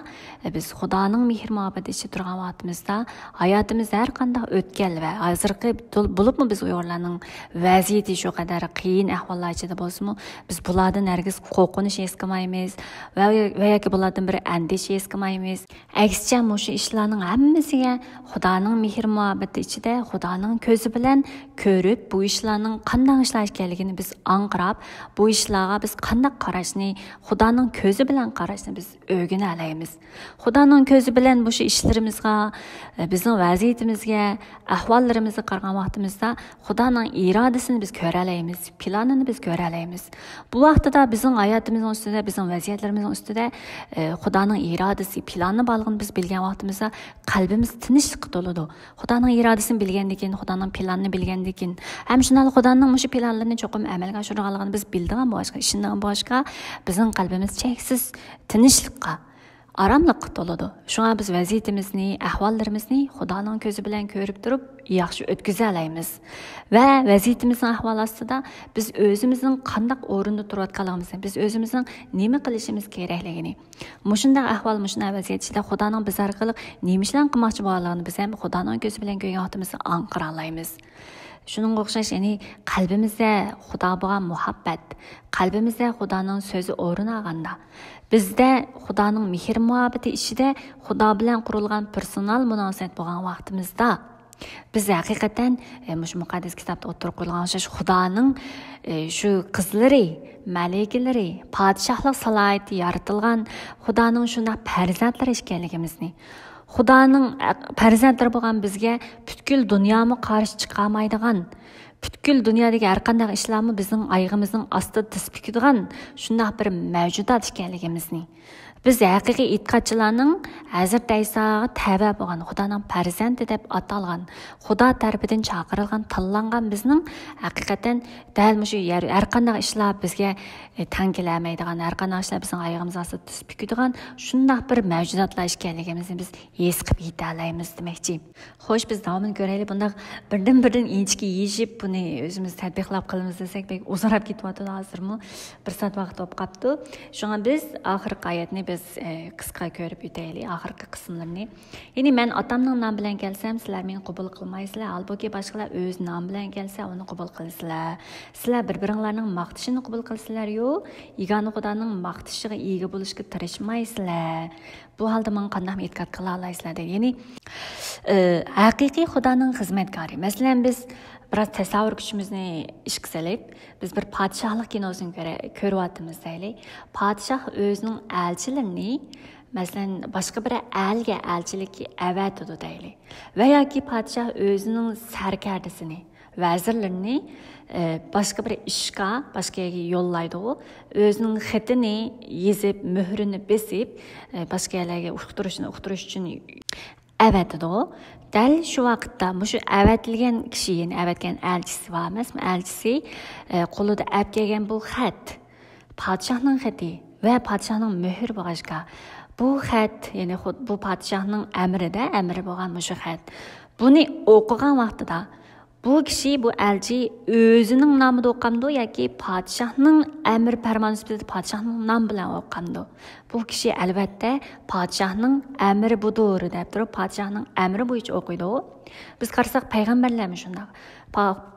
biz Xudoning mehr muhabbati ichida turgan vaqtimizda hayotimizda har qanday o'tgan va hozirgi bo'libmi biz Uyg'urlarning vaziyati shu qadar qiyin ahvollar ichida bo'lsa-mu, biz bulardan hargiz qo'rqinish his qilmaymiz va yoki bulardan bir andisha his qilmaymiz. Aksicha, o'sha ishlarning hammasiga Xudoning mehr muhabbati ichida, Xudoning ko'zi bilan ko'rib, bu ishlarning qanday ishlar ekanligini biz anqirab, bu ishlarga biz qanday qarashni, Xudoning ko'zi bilan qarashni biz o'rgana olamiz. Xudoning ko'zi bilan bu ishlarimizga, bizning vaziyatimizga, ahvollarimizni qaragan vaqtimizda Xudoning irodasini biz ko'ra olamiz, planini biz ko'ra olamiz. Bu vaqtda bizning hayotimizning ustida, bizning vaziyatlarimizning ustida Xudoning irodasi, planini balg'in biz bilgan vaqtimizda qalbimiz tinchlikka to'ladi. Xudoning irodasini bilgandan keyin, Xudoning planini bilgandan keyin, ham shunday Xudoning o'sha planlarini cho'qim amalga oshirganligini biz bildigan boshqa, ishdan boshqa bizning qalbimiz cheksiz tinchlikka, aramlıqqa to'ladi. Shunga biz vaziyatimizni, ahvollarimizni Xudoning ko'zi bilan ko'rib turib, yaxshi o'tkaza olamiz. Va vaziyatimizning ahvoli ostida biz o'zimizning qanday o'rinda turayotganligimizni, biz o'zimizning nima qilishimiz kerakligini, mushunday ahvol, mushunday vaziyat ichida Xudoning biz orqali nima ishlar qilmoqchi bo'lganligini biz ham Xudoning ko'zi bilan ko'rgan vaqtimizda anqira olamiz. Shuningga o'xshash, ya'ni qalbimizda Xudo bo'lgan muhabbat, qalbimizda Xudoning so'zi o'rin olganda, bizda Xudoning mehr muhabbati ichida Xudo bilan qurilgan personal munosabat bo'lgan vaqtimizda biz haqiqatan shu muqaddas kitobda o'tirib qo'yilgan o'xshash Xudoning shu qizlari, malakalari, podshohlik salohiyati yaratilgan Xudoning shunday farzandlari ekanligimizni, Xudoning farzandlari bo'lgan bizga butkul dunyomi qarshi chiqolmaydigan, butkul dunyodagi har qanday ishlarni bizning oyog'imizning ostida tispikadigan shunday bir mavjudot ekanligimizni, biz haqiqiy e'tiqodchilarning Hazrat Aysoga tava bo'lgan, Xudoning farzandi deb atalgan, Xudo tarafidan chaqirilgan, tanlangan bizning haqiqatan dal shu har qanday ishlar bizga tang kelmaydigan, har qanday ishlar bizning oyog'imiz ostida tispikadigan shunday bir mavjudotlar ekanligimizni biz his qilib yeta olamiz demoqchi. Xo'sh, biz davomini ko'raylik. Bunda birdan inchki yeyishib buni o'zimiz tatbiqlab qilamiz desak, bek uzarab ketyapti hozirmi? Bir soat vaqt bo'lib qolibdi. Shunga biz oxirgi oyatni biz qisqa ko'rib o'taylik, oxirgi qismlarni. Ya'ni men otamning nomi bilan kelsam, sizlar meni qabul qilmaysizlar, albatta boshqalar o'z nomi bilan kelsa, uni qabul qilasizlar. Sizlar bir-biringlarning maqtishini qabul qilsizlar, yo'q, yagona Xudoning maqtishiga ega bo'lishga tirishmaysizlar. Bu holda men qanday e'tiqod qila olasizlar deydi. Ya'ni haqiqiy Xudoning xizmatkori. Masalan, biz biraz tasavvur kuchimizni ishga solib, biz bir podshohlik kinosini ko'ryapmiz deylik. Podshoh o'zining elchilarini, masalan, boshqa bir elga elchilikka avatadi deylik. Va yoki podshoh o'zining sarkardasini vazirlarini başqa bir ishqa, başqa yerga yo'llaydi. O'zining xatini yezib, muhrini besib, başqa yerlarga uqtirish uchun avatidi. Dal shu vaqtda shu avatilgan kishi, ya'ni avatgan elchisi var emasmi? Elchisi qo'lida olib kelgan bu xat padişahning xati va padişahning muhr bo'lg'ashqa bu xat, ya'ni bu padişahning amri bo'lgan shu xat. Buni o'qigan vaqtida bu kishi, bu elchi o'zining nomida o'qamdi yoki padişahning amr farmoni sifatida padişahning nomi bilan o'qamdi. Bu kishi albatta padişahning amri budur deb turib, padişahning amri bo'yicha o'qiydi. Biz qarasak payg'ambarlarmi shunday.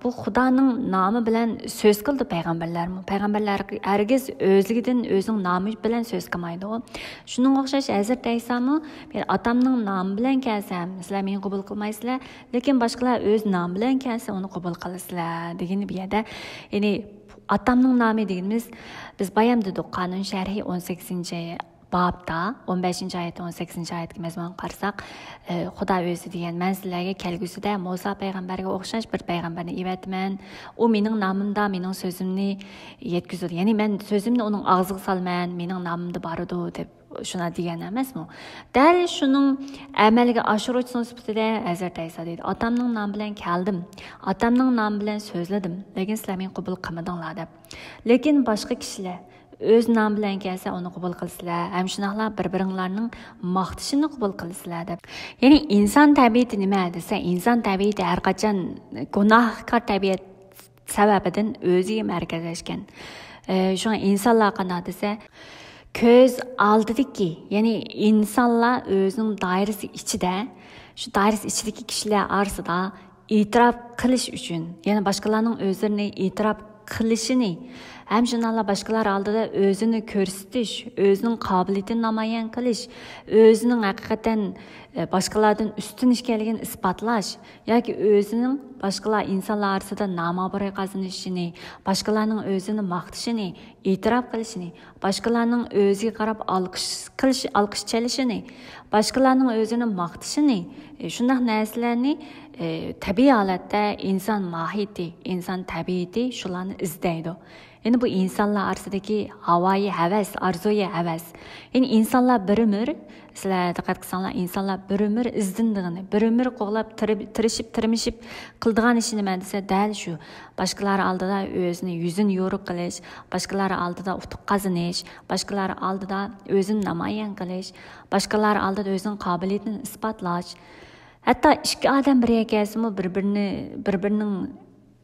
Bu Xudoning nomi bilan so'z qildi payg'ambarlarmi? Payg'ambarlar hargiz o'zligidan o'zining nomi bilan so'z qilmaydi. Shuning o'xshash Hazrat Aysomi, men otamning nomi bilan kelsam, sizlar meni qabul qilmaysizlar, lekin boshqalar o'z nomi bilan kelsa, uni qabul qilasizlar degani bu yerda. Ya'ni otamning nomi deganimiz, biz bayam dedik Qonun sharhi 18 babda 15-oyat 18-oyatga mazmun qarasak, Xudo o'zi degan, men sizlarga kelgusida Musa payg'ambarga o'xshash bir payg'ambarni evatman. U mening nomimda mening so'zimni yetkazadi. Ya'ni men so'zimni uning og'ziga solman, mening nomimda boradi deb shuna degan emasmi? Dal shuning amalga oshiruvchi sifatida Hazrat Ayso deydi. Otamning nomi bilan keldim. Otamning nomi bilan so'zladim. Lekin sizlar meni qabul qilmadinglar deb. Lekin boshqa kishilar o'z nomi bilan kelsa uni qabul qilsizlar, ham shunaqla bir-biringlarning maqtishini qabul qilsizlar deb. Ya'ni inson tabiati nima desa, inson tabiati har qachon gunohkor tabiat sababidan o'ziga markazlashgan. Shunga insonlar qanday desa, ko'z oldidagi, ya'ni insonlar o'zining doirasi ichida, shu doirasi ichidagi kishilar orasida e'tirof qilish uchun, ya'ni boshqalarning o'zlarini e'tirof qilishini, ham shunala boshqalar oldida o'zini ko'rsatish, o'zining qobiliyatini namoyon qilish, o'zining haqiqatan boshqalardan ustun ekanligini isbotlash yoki o'zining boshqalar insonlar orasida nom-obro' qozonishini, boshqalarning o'zini maqtashini, e'tirof qilishini, boshqalarning o'ziga qarab olqish chalishini, boshqalarning o'zini maqtashini, shunday narsalarni tabiiy holatda inson mohiyati, inson tabiati shularni izlaydi. Yani bu insanlar arasidagi havoyi havas, arzuyi havas. Yani insanlar bir ömür, sizlar diqqat qilsanglar, insanlar bir ömür izdindigini, bir ömür qo'g'lab tirmishib qildigan ishi nima desa, dal shu. Boshqalar oldida o'zini yuzini yo'riq qilish, boshqalar oldida utuq qozonish, boshqalar oldida o'zini namoyon qilish, boshqalar oldida o'zining qobiliyatini isbotlash. Hatto ikki odam bir egasimi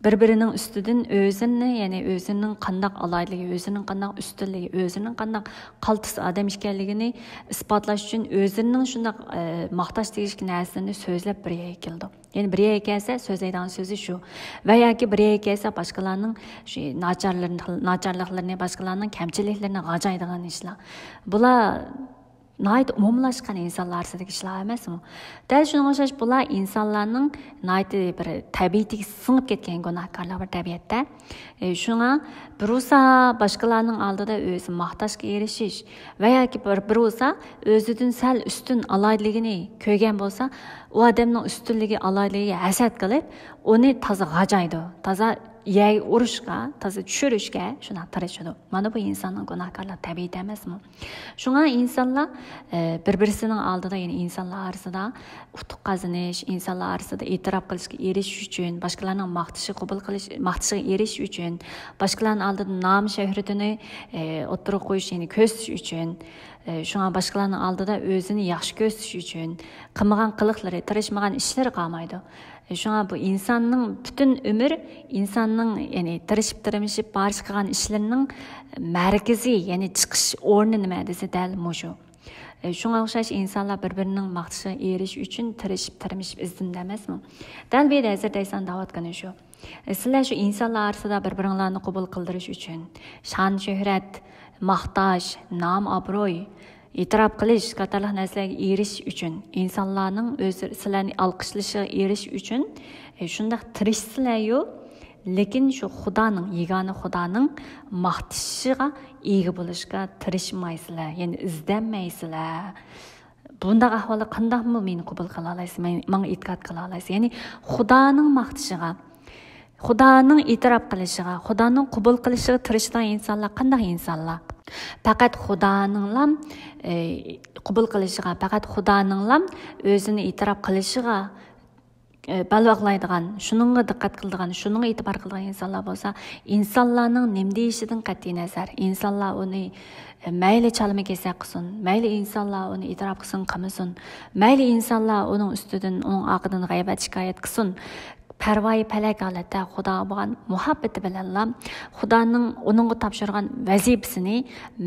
bir-birining ustidan o'zini, ya'ni o'zining qandaq aloyligi, o'zining qandaq ustunligi, o'zining qandaq qaltis odam ekanligini isbotlash uchun o'zining shunday maqtash tegishli narsalarni so'zlab birga keldi. Ya'ni birga kelsa so'zlaydigan so'zi shu. Va yoki birga kelsa boshqalarning shu nacharliklarini, boshqalarning kamchiliklarini g'ajaydigan ishlar. Bular nayt umumlashgan insonlar orasidagi ishlar emasmi? Dal shunga o'xshash bular insonlarning nayt bir tabiatiga singib ketgan gunohkorlar bir tabiatda. Shunga birosa boshqalarning oldida o'zi maqtashga erishish va yoki birosa o'zidan sal ustun aloyligini ko'rgan bo'lsa, u odamning ustunligi, aloyligiga hasad qilib, uni toza g'ajaydi. Toza yay urishga, toza tushirishga shuna tirishadi. Mana bu insonning gunohkorlar tabiati emasmi? Shunga insonlar bir-birisining oldida, ya'ni insonlar orasida utuq qozonish, insonlar orasida e'tirof qilishga erishish uchun, boshqalarning maqtishiga erishish uchun, boshqalarning oldida nom shuhratini o'tirib qo'yish, ya'ni ko'rsatish uchun, shunga boshqalarning oldida o'zini yaxshi ko'rsatish uchun qilmagan qiliqlari, tirishmagan ishlari qolmaydi. Shunga bu insonning butun umr, insonning ya'ni tirishib barish qilgan ishlarining markazi, ya'ni chiqish o'rni nima desa dal mushu. Shunga o'xshash insonlar bir-birining maqtashiga erish uchun tirishib izdinda emasmi? Dal bu Hazrat Ayson da'vatgani shu. Sizlar shu insonlar orasida bir-biringlarni qabul qildirish uchun, shon shuhrat, maqtash, nom obro'y, e'tirof qilish qatorliq narsalarga erishish uchun, insonlarning o'zi sizlarni olqishlashiga erishish uchun shunday tirishsizlar-yu, lekin shu Xudoning, yegona Xudoning maqtashiga ega bo'lishga tirishmaysizlar, ya'ni izdanmaysizlar. Bundaq ahvolda qandaqmi meni qabul qila olasiz, menga e'tiqod qila olasiz? Ya'ni Xudoning maqtashiga, Xudoning e'tirof qilishiga, Xudoning qabul qilishiga tirishadigan insonlar qanday insonlar? Faqat Xudoning qabul qilishiga, faqat Xudoning o'zini e'tirof qilishiga balvaqlaydigan, shuningga diqqat qiladigan, shuningga e'tibor qiladigan insonlar bo'lsa, insonlarning nima deyishidan qat'iy nazar, insonlar uni mayli chalma kesak qilsin, mayli insonlar uni e'tirof qilsin, qilmasin, mayli insonlar uning ustidan, uning oqidan g'aybat shikoyat qilsin, parvoyi palak holatda Xudo bo'lgan muhabbati bilan Xudoning uningga topshirgan vazifasini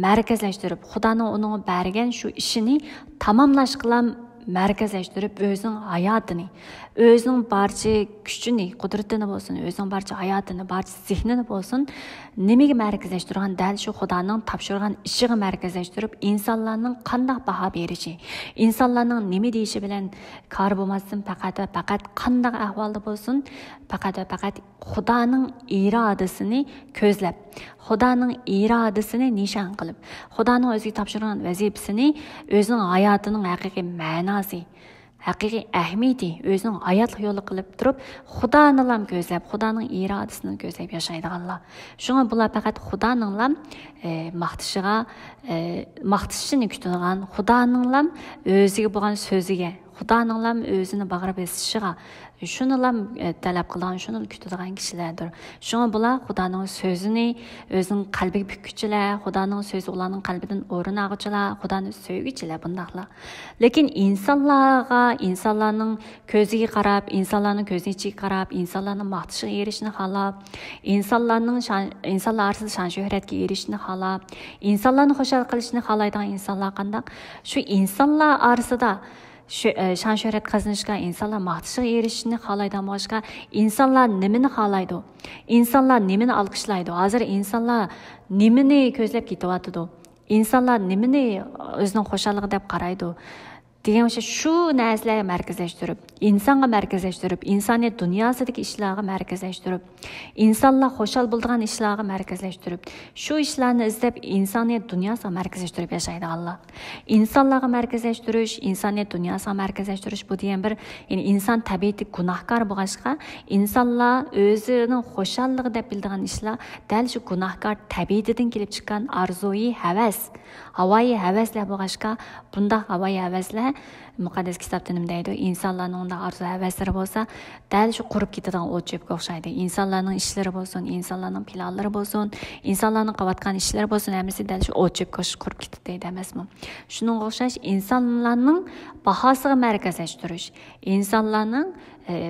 markazlashtirib, Xudoning uningga bergan shu ishini tamomlashga markazlashtirib, o'zining hayotini, o'zining barcha kuchini, qudratini bo'lsin, o'zining barcha hayotini, barcha zehnini bo'lsin, nimaga markazlashtirgan, dal shu Xudoning topshirgan ishiga markazlashtirib, insonlarning qanday baho berishi, insonlarning nima deyishi bilan kor bo'lmasdan faqat qanday ahvolda bo'lsin, faqat Xudoning irodasini ko'zlab, Xudoning irodasini nishon qilib, Xudoning o'ziga topshirgan vazifasini, o'zining hayotining haqiqiy ma'nosi, haqiqiy ahamiyati, o'zining hayotlik yo'li qilib turib, Xudoni ko'zlab, Xudoning irodasini ko'zlab yashaydiganlar. Shunga bular faqat Xudoning maqtashini kutadigan, Xudoning o'ziga bo'lgan so'ziga, Xudoning o'zini bag'rib esishiga, shuni talab qilgan, shuni kutadigan kishilardir. Shunga bular Xudoning so'zini o'zining qalbiga bukkichilar, Xudoning so'zi ularning qalbidan o'rin oluvchilar, Xudoni sevgichilar bundaqlar. Lekin insonlarning ko'ziga qarab, insonlarning ko'zining ichiga qarab, insonlarning maqtashiga erishishni xohlab, insonlar orasida shon shuhratga erishishni xohlab, insonlarni xushal qilishni xohlaydigan insonlar qanday? Shu insonlar orasida shon shuhrat qazanishga, insonlar maqtashiga erishishni xohlaydigan boshqa, insonlar nimani xohlaydi? Insonlar nimani olqishlaydi? Hozir insonlar nimani ko'zlab ketyapti? Insonlar nimani o'zining xushallig'i deb qaraydi? degan shu narsalarga markazlashtirib, insonga markazlashtirib, insoniyat dunyosidagi ishlarga markazlashtirib, insonlar xushal bo'ladigan ishlarga markazlashtirib, shu ishlarni izlab insoniyat dunyosiga markazlashtirib yashaydiganlar. Insonlarga markazlashtirish, insoniyat dunyosiga markazlashtirish bu degan bir, ya'ni inson tabiati gunohkor bo'lg'achqa, insonlar o'zining xushalligi deb biladigan ishlar dal shu gunohkor tabiatidan kelib chiqqan arzuyi havas, havoyi havaslar bo'lg'achqa, bunda havoyi havaslar muqaddas kitobda nima deydi? Insonlarning unda arzu havaslari bo'lsa, dal shu qurib ketadigan o't chepga o'xshaydi. Insonlarning ishlari bo'lsin, insonlarning planlari bo'lsin, insonlarning qilayotgan ishlari bo'lsin, hammasi dal shu o't chepga qurib ketdi deydi emasmi? Shunga o'xshash insonlarning bahosiga markazlashtirish, insonlarning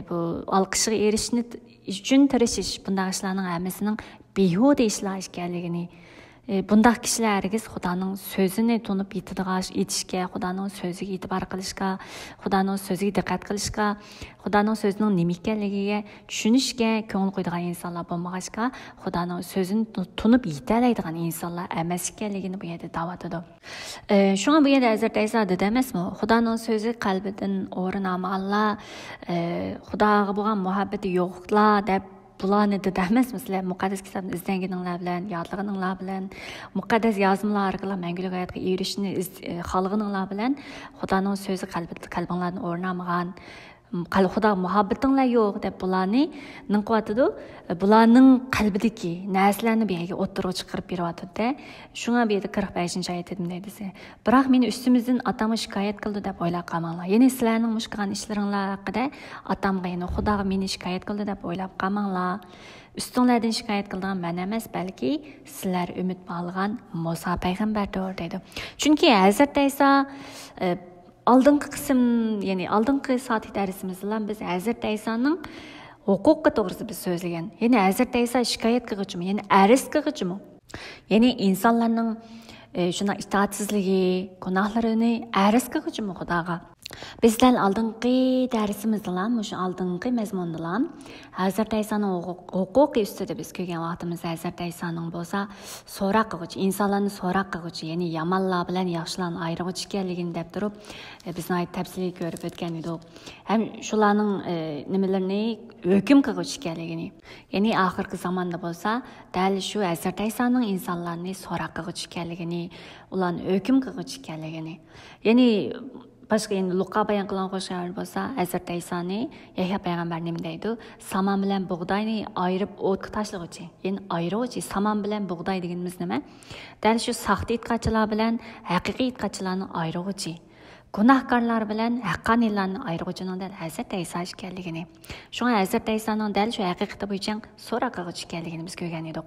bu olqishiga erishishni uchun tirishish, bunday ishlarning hammasining behuda ishlar ekanligini, bundaq kishilar hargiz Xudoning so'zini tunib yetishga, Xudoning so'ziga e'tibor qilishga, Xudoning so'ziga diqqat qilishga, Xudoning so'zining nima ekanligiga tushunishga ko'ngil qo'yadigan insonlar bo'lmag'achqa, Xudoning so'zini tunib yetalaydigan insonlar emas ekanligini bu yerda da'vatidi. Shunga bu yerda Hazrat Iso dedi emasmi? Xudoning so'zi qalbidan o'rin olmaganlar, Xudoga bo'lgan muhabbati yo'qlar deb bularni dedamas sizlar muqaddas kitobni izlaganinglar bilan, yodlaganinglar bilan, muqaddas yozmalar orqali mangulik hayotga erishishni xohlaganinglar bilan Xudoning so'zi qalbinglardan o'rin olmagan, Xudo muhabbatinglar yo'q deb bularni ninqiyotidi, bularning qalbidagi narsalarni bu yerga o'ttirib chiqarib beryapti-da. Shunga bu yerda 45-oyatda deydi. Biroq meni ustimizdan otamga shikoyat qildi deb o'ylab qolmanglar. Ya'ni sizlarning mush qilgan ishlaringlar haqida otamga, ya'ni Xudoga meni shikoyat qildi deb o'ylab qolmanglar. Ustinglardan shikoyat qilgan men emas, balki sizlar umid qilgan Musa payg'ambardir deydi. Chunki Hazrat Iso oldingi qism, ya'ni oldingi soat darsimizda biz Hazrat Isoning huquqi to'g'risida biz so'zlagan. Ya'ni Hazrat Iso shikoyat qilg'ichmi, ya'ni arz qilg'ichmi? Ya'ni insonlarning shuna itoatsizligi, gunohlarini arz qilg'ichmi Xudoga? Bizlar oldingi darsimizda, shu oldingi mazmunda Hazrat Isoning huquqi ustida biz ko'rgan vaqtimizda Hazrat Isoning bo'lsa, so'roq qiluvchi, insonlarni so'roq qiluvchi, ya'ni yomonlar bilan yaxshilarni ayiruvchi ekanligini deb turib, bizni tafsiliy ko'rib o'tgan edik. Ham shularning nimalarini hukm qiluvchi ekanligini, ya'ni oxirgi zamonda bo'lsa, dal shu Hazrat Isoning insonlarni so'roq qiluvchi ekanligini, ularni hukm qiluvchi ekanligini, ya'ni Başqa endi Luqa bayon qilgan qo'shqalar bo'lsa, Hazrat Aysoni Yahyo payg'ambar nima deydi? Saman bilan bug'doyni ayirib o'tga tashlag'uchi. Ya'ni ayiruvchi saman bilan bug'doy deganimiz nima? Dal shu saxta itqachilar bilan haqiqiy itqachilarni ayiruvchi. Gunohkorlar bilan haqqoniylarni ayiruvchining dal Hazrat Ayso ekanligini. Shunga Hazrat Aysoning dal shu haqiqati bo'yicha so'roq qiluvchi ekanligini biz ko'rgan edik.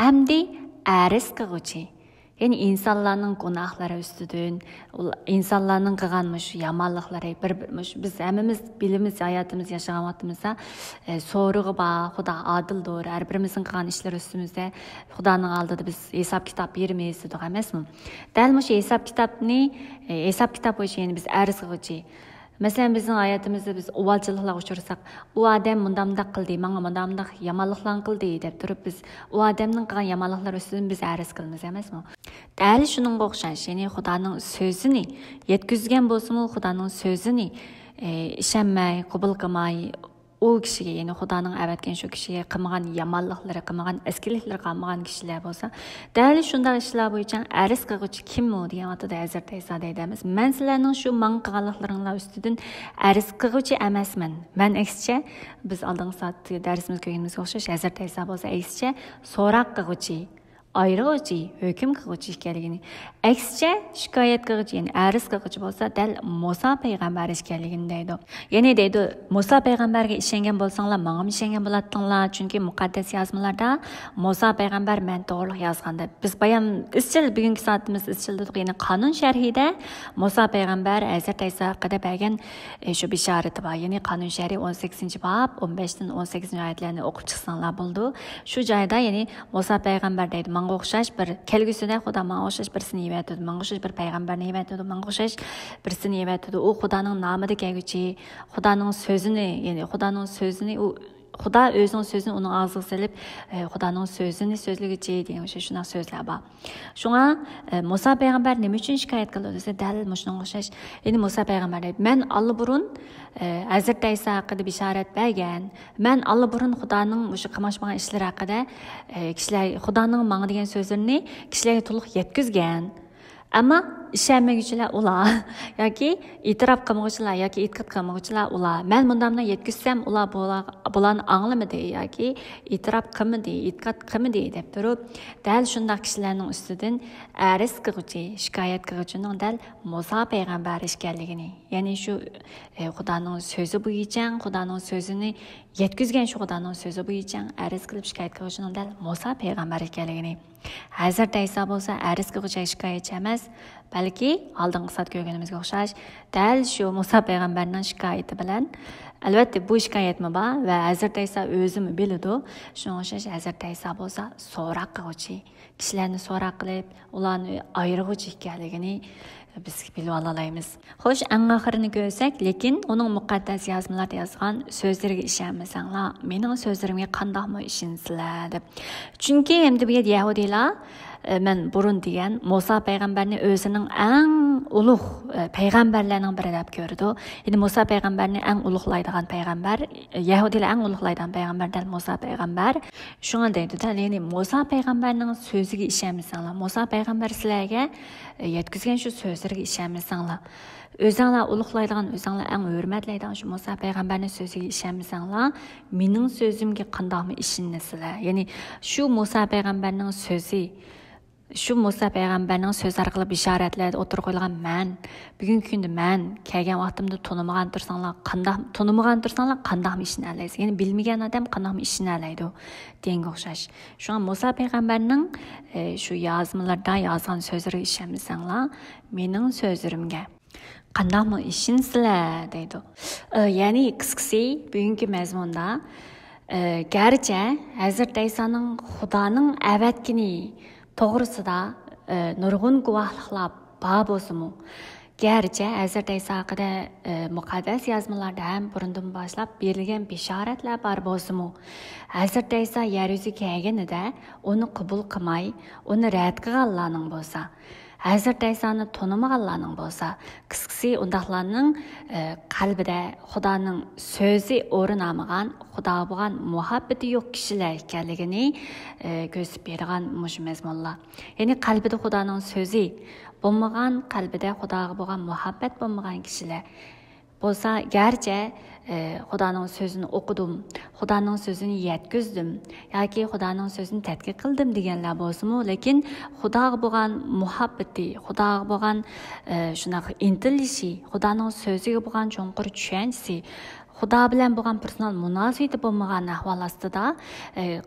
Amdi aris qiluvchi. Yani insanların günahları üstüdün, insanların kıganmış yamanlıkları, biz hemimiz bilimiz, hayatımız, yaşamadığımızda soruğu bağ, Xuda adıldır, her birimizin kıgan işler üstümüzde, Xuda'nın aldığı biz hesap kitap yerimiz dedik, emes mi? Delmiş hesap kitap boyunca yani biz arız kılıcı. Mesela bizim hayatımızda biz ovalcılıkla uçursak, o adam mundamda kıldı, bana mundamda yamanlıkla kıldı deyip durup biz o adamın kılan yamanlıklar üstünden biz arız kılmız, emes mi? Dәл шуның оқшаш, yani Xudanın sözünü yetkizgen bolsunmu, Xudanın sözünü işenmey, qabul qilmay, o kişiye, yani Xudanın əvətken şu kişiye qılmagan yamanlıqları, qılmagan eskilikleri qılmagan kişiler bolsa, dәл şundaq işler boyunca əriz qılğıcı kim o degan atıda Hazrat Ayso deydimiz. Men sizlərning şu man qılğanlıqlarınlar üstüdün əriz qılğıcı emasman. Men eksçe biz aldığın saat dərsimiz ko'rganimizga o'xshash Hazrat Ayso bolsa eksçe so'roq qilg'uchi, ayırıcı, hüküm kılıcı ekanligini. Aksicha shikoyat qiluvchi, yani arz qiluvchi bo'lsa, dal Musa payg'ambar ekanligini deydi. Ya'ni deydi, Musa payg'ambarga ishongan bo'lsanglar, menga ishongan bo'ladinglar, chunki muqaddas yozmalarda Musa payg'ambar men to'g'ri yozganda. Biz bayon izchil bugungi soatimiz izchil dedik, ya'ni qonun sharhida Musa payg'ambar Hazrat Ayso haqida bergan shu bishorati bor. Ya'ni qonun sharhi 18-bob 15dan 18-oyatlarni o'qib chiqsanglar bo'ldi. Shu joyda ya'ni Musa payg'ambar deydi, menga o'xshash bir kelgusida Xudo menga o'xshash birsini yevatdi, menga o'xshash bir payg'ambarni yevatdi, menga o'xshash birsini yevatdi. U Xudoning nomida kelguchi, Xudoning so'zini, ya'ni Xudoning so'zini u Xudo o'zining so'zini uning og'ziga solib, Xudoning so'zini so'zligichi degan o'sha shunday so'zlar bor. Shunga Musa payg'ambar nima uchun shikoyat qildi desa, dal shunga o'xshash. Endi Musa payg'ambar deydi, men allaburun Hazrat Ayso haqida bishorat bergan. Men allaburun Xudoning o'sha qilmoqchigan ishlari haqida kishilar Xudoning menga degan so'zlarini kishilarga to'liq yetkazgan. Ama ishonmaguchilar ular yoki e'tirof qilmoqchilar yoki e'tiqod qilmoqchilar ular. Men bundamdan yetkazsam ular bularni anglamadi yoki e'tirof qilmadi, e'tiqod qilmadi deb turib, dal shunday kishilarning ustidan arz qiluvchi, shikoyat qiluvchining dal Musa payg'ambar ekanligini, ya'ni shu Xudoning so'zi bo'yicha, Xudoning so'zini yetkazgan shu Xudoning so'zi bo'yicha arz qilib shikoyat qiluvchining dal Musa payg'ambar ekanligini. Hazrat Ayso bo'lsa arz qiluvchi shikoyatchi emas, balki oldingi soat ko'rganimizga o'xshash, dal shu Musa payg'ambarning shikoyati bilan, albatta bu shikoyatmi bor va Hazrat Ayso o'zimi biladi. Shunga o'xshash Hazrat Ayso bo'lsa so'roq qiluvchi, kishilarni so'roq qilib, ularni ayiruvchi ekanligini biz bilib olaymiz. Xo'sh, eng oxirini ko'rsak, lekin uning muqaddas yozmalarda yozgan so'zlariga ishonmasanglar, mening so'zlarimga qandoqmi ishinsizlar deb. Chunki endi bu Yahudiylar men burun degan Musa payg'ambarni o'zining eng ulug' payg'ambarlarning biri deb ko'rdi. Endi Musa payg'ambarni eng ulug'laydigan payg'ambar, Yahudiylar eng ulug'laydigan payg'ambar dal Musa payg'ambar. Shunga deydi, ya'ni Musa payg'ambarning so'ziga ishonmasanglar, Musa payg'ambar sizlarga yetkazgan shu so'zlarga ishonmasanglar, o'zinglar ulug'laydigan, o'zinglar eng hurmatlaydigan shu Musa payg'ambarning so'ziga ishonmasanglar, mening so'zimga qandoqmi ishinsizlar? Ya'ni shu Musa payg'ambarning so'zi, shu Musa payg'ambarning so'zi orqali bishoratlarda o'tirib qo'yilgan men, bugungi kunda men kelgan vaqtimda tunamagan tursanglar qandoqmi ishonalaysiz? Ya'ni bilmagan odam qandoqmi ishonalaydi deganga o'xshash. Shunga Musa payg'ambarning shu yozmalarda yozgan so'zlariga ishonmasanglar, mening so'zlarimga qandoqmi ishinsizlar deydi. Ya'ni qisqasi bugungi mazmunda garchi Hazrat Aysoning Xudoning avatkini to'g'risida nurg'un guvohliklar bor bo'lsa-mu, garchi Hazrat Ayso haqida muqaddas yozmalarda ham burundan boshlab berilgan bishoratlar bor bo'lsa-mu, Hazrat Ayso yer yuziga kelganida uni qabul qilmay, uni rad qilganlarning bo'lsa, Hazrat Aysa'nı tanımağanlarning bo'lsa, qisqasi undaqlarning qalbida Xudoning so'zi o'rin olmagan, Xudo bo'lgan muhabbati yo'q kishilar ekanligini ko'rsatib bergan mush mazmunlar. Ya'ni qalbida Xudoning so'zi bo'lmagan, qalbida Xudoga bo'lgan muhabbat bo'lmagan kishilar bo'lsa, garchi Xudoning so'zini o'qidim, Xudoning so'zini yetkizdim yoki Xudoning so'zini tadqiq qildim deganlar bo'lsa-mu, lekin Xudoga bo'lgan muhabbati, Xudoga bo'lgan shunaqa intilishi, Xudoning so'ziga bo'lgan cho'nqur tushunchasi, Xudo bilan bo'lgan personal munosabati bo'lmagan ahvol ostida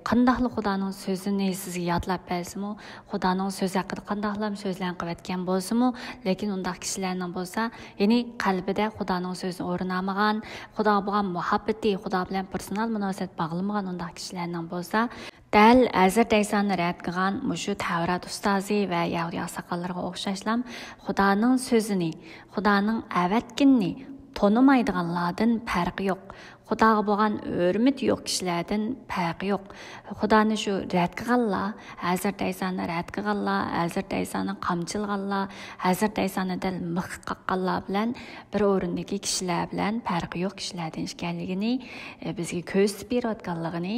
qandaqli Xudoning so'zini sizga yodlab bersa-mu, Xudoning so'zi haqida qandaqlam so'zlarni qilayotgan bo'lsa-mu, lekin undaq kishilarning bo'lsa, ya'ni qalbida Xudoning so'zini o'rin olmagan, Xudoga bo'lgan muhabbati, Xudo bilan personal munosabat bog'lamagan undaq kishilarning bo'lsa, dal Hazrat Aysa'ni rad qilgan mushu Tavrat ustozi va Yahudi oqsoqollarga o'xshashlam Xudoning so'zini, Xudoning avatkinni tanımaydiganlardan farqi yo'q. Xudoga bo'lgan hurmati yo'q kishilardan farqi yo'q. Xudoni shu rad qilganlar, Hazrat Aysa'ni rad qilganlar, Hazrat Aysa'ni qamchilganlar, Hazrat Aysa'ni dal mix qaqqanlar bilan bir o'rindagi kishilar bilan farqi yo'q kishilardan ekanligini bizga ko'rsatib berayotganligini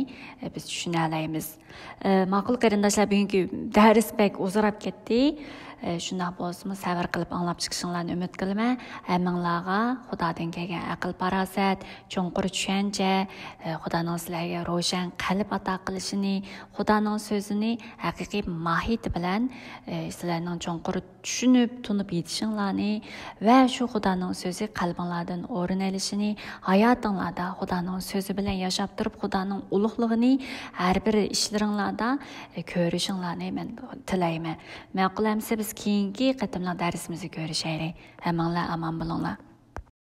biz tushuna olamiz. Ma'qul qarindoshlar, bugungi dars bek uzrab ketdi. Shundoq bo'lsa, sabr qilib anglab chiqishinglarni umid qilaman. Hammanglarga Xudodan kelgan aql farosat, cho'nqur tushuncha, Xudoning sizlarga ro'shan qalb ato qilishini, Xudoning so'zini haqiqiy mohiyati bilan sizlarning cho'nqur tushunib, tunib yetishinglarni va shu Xudoning so'zi qalbinglardan o'rin olishini, hayotinglarda Xudoning so'zi bilan yashab turib, Xudoning ulug'lig'ini har bir ishlaringlarda ko'rishinglarni men tilayman. Ma'qul amsa biz keyingi qatimlar darsimizni ko'rishaylik. Hammanglar aman bo'linglar.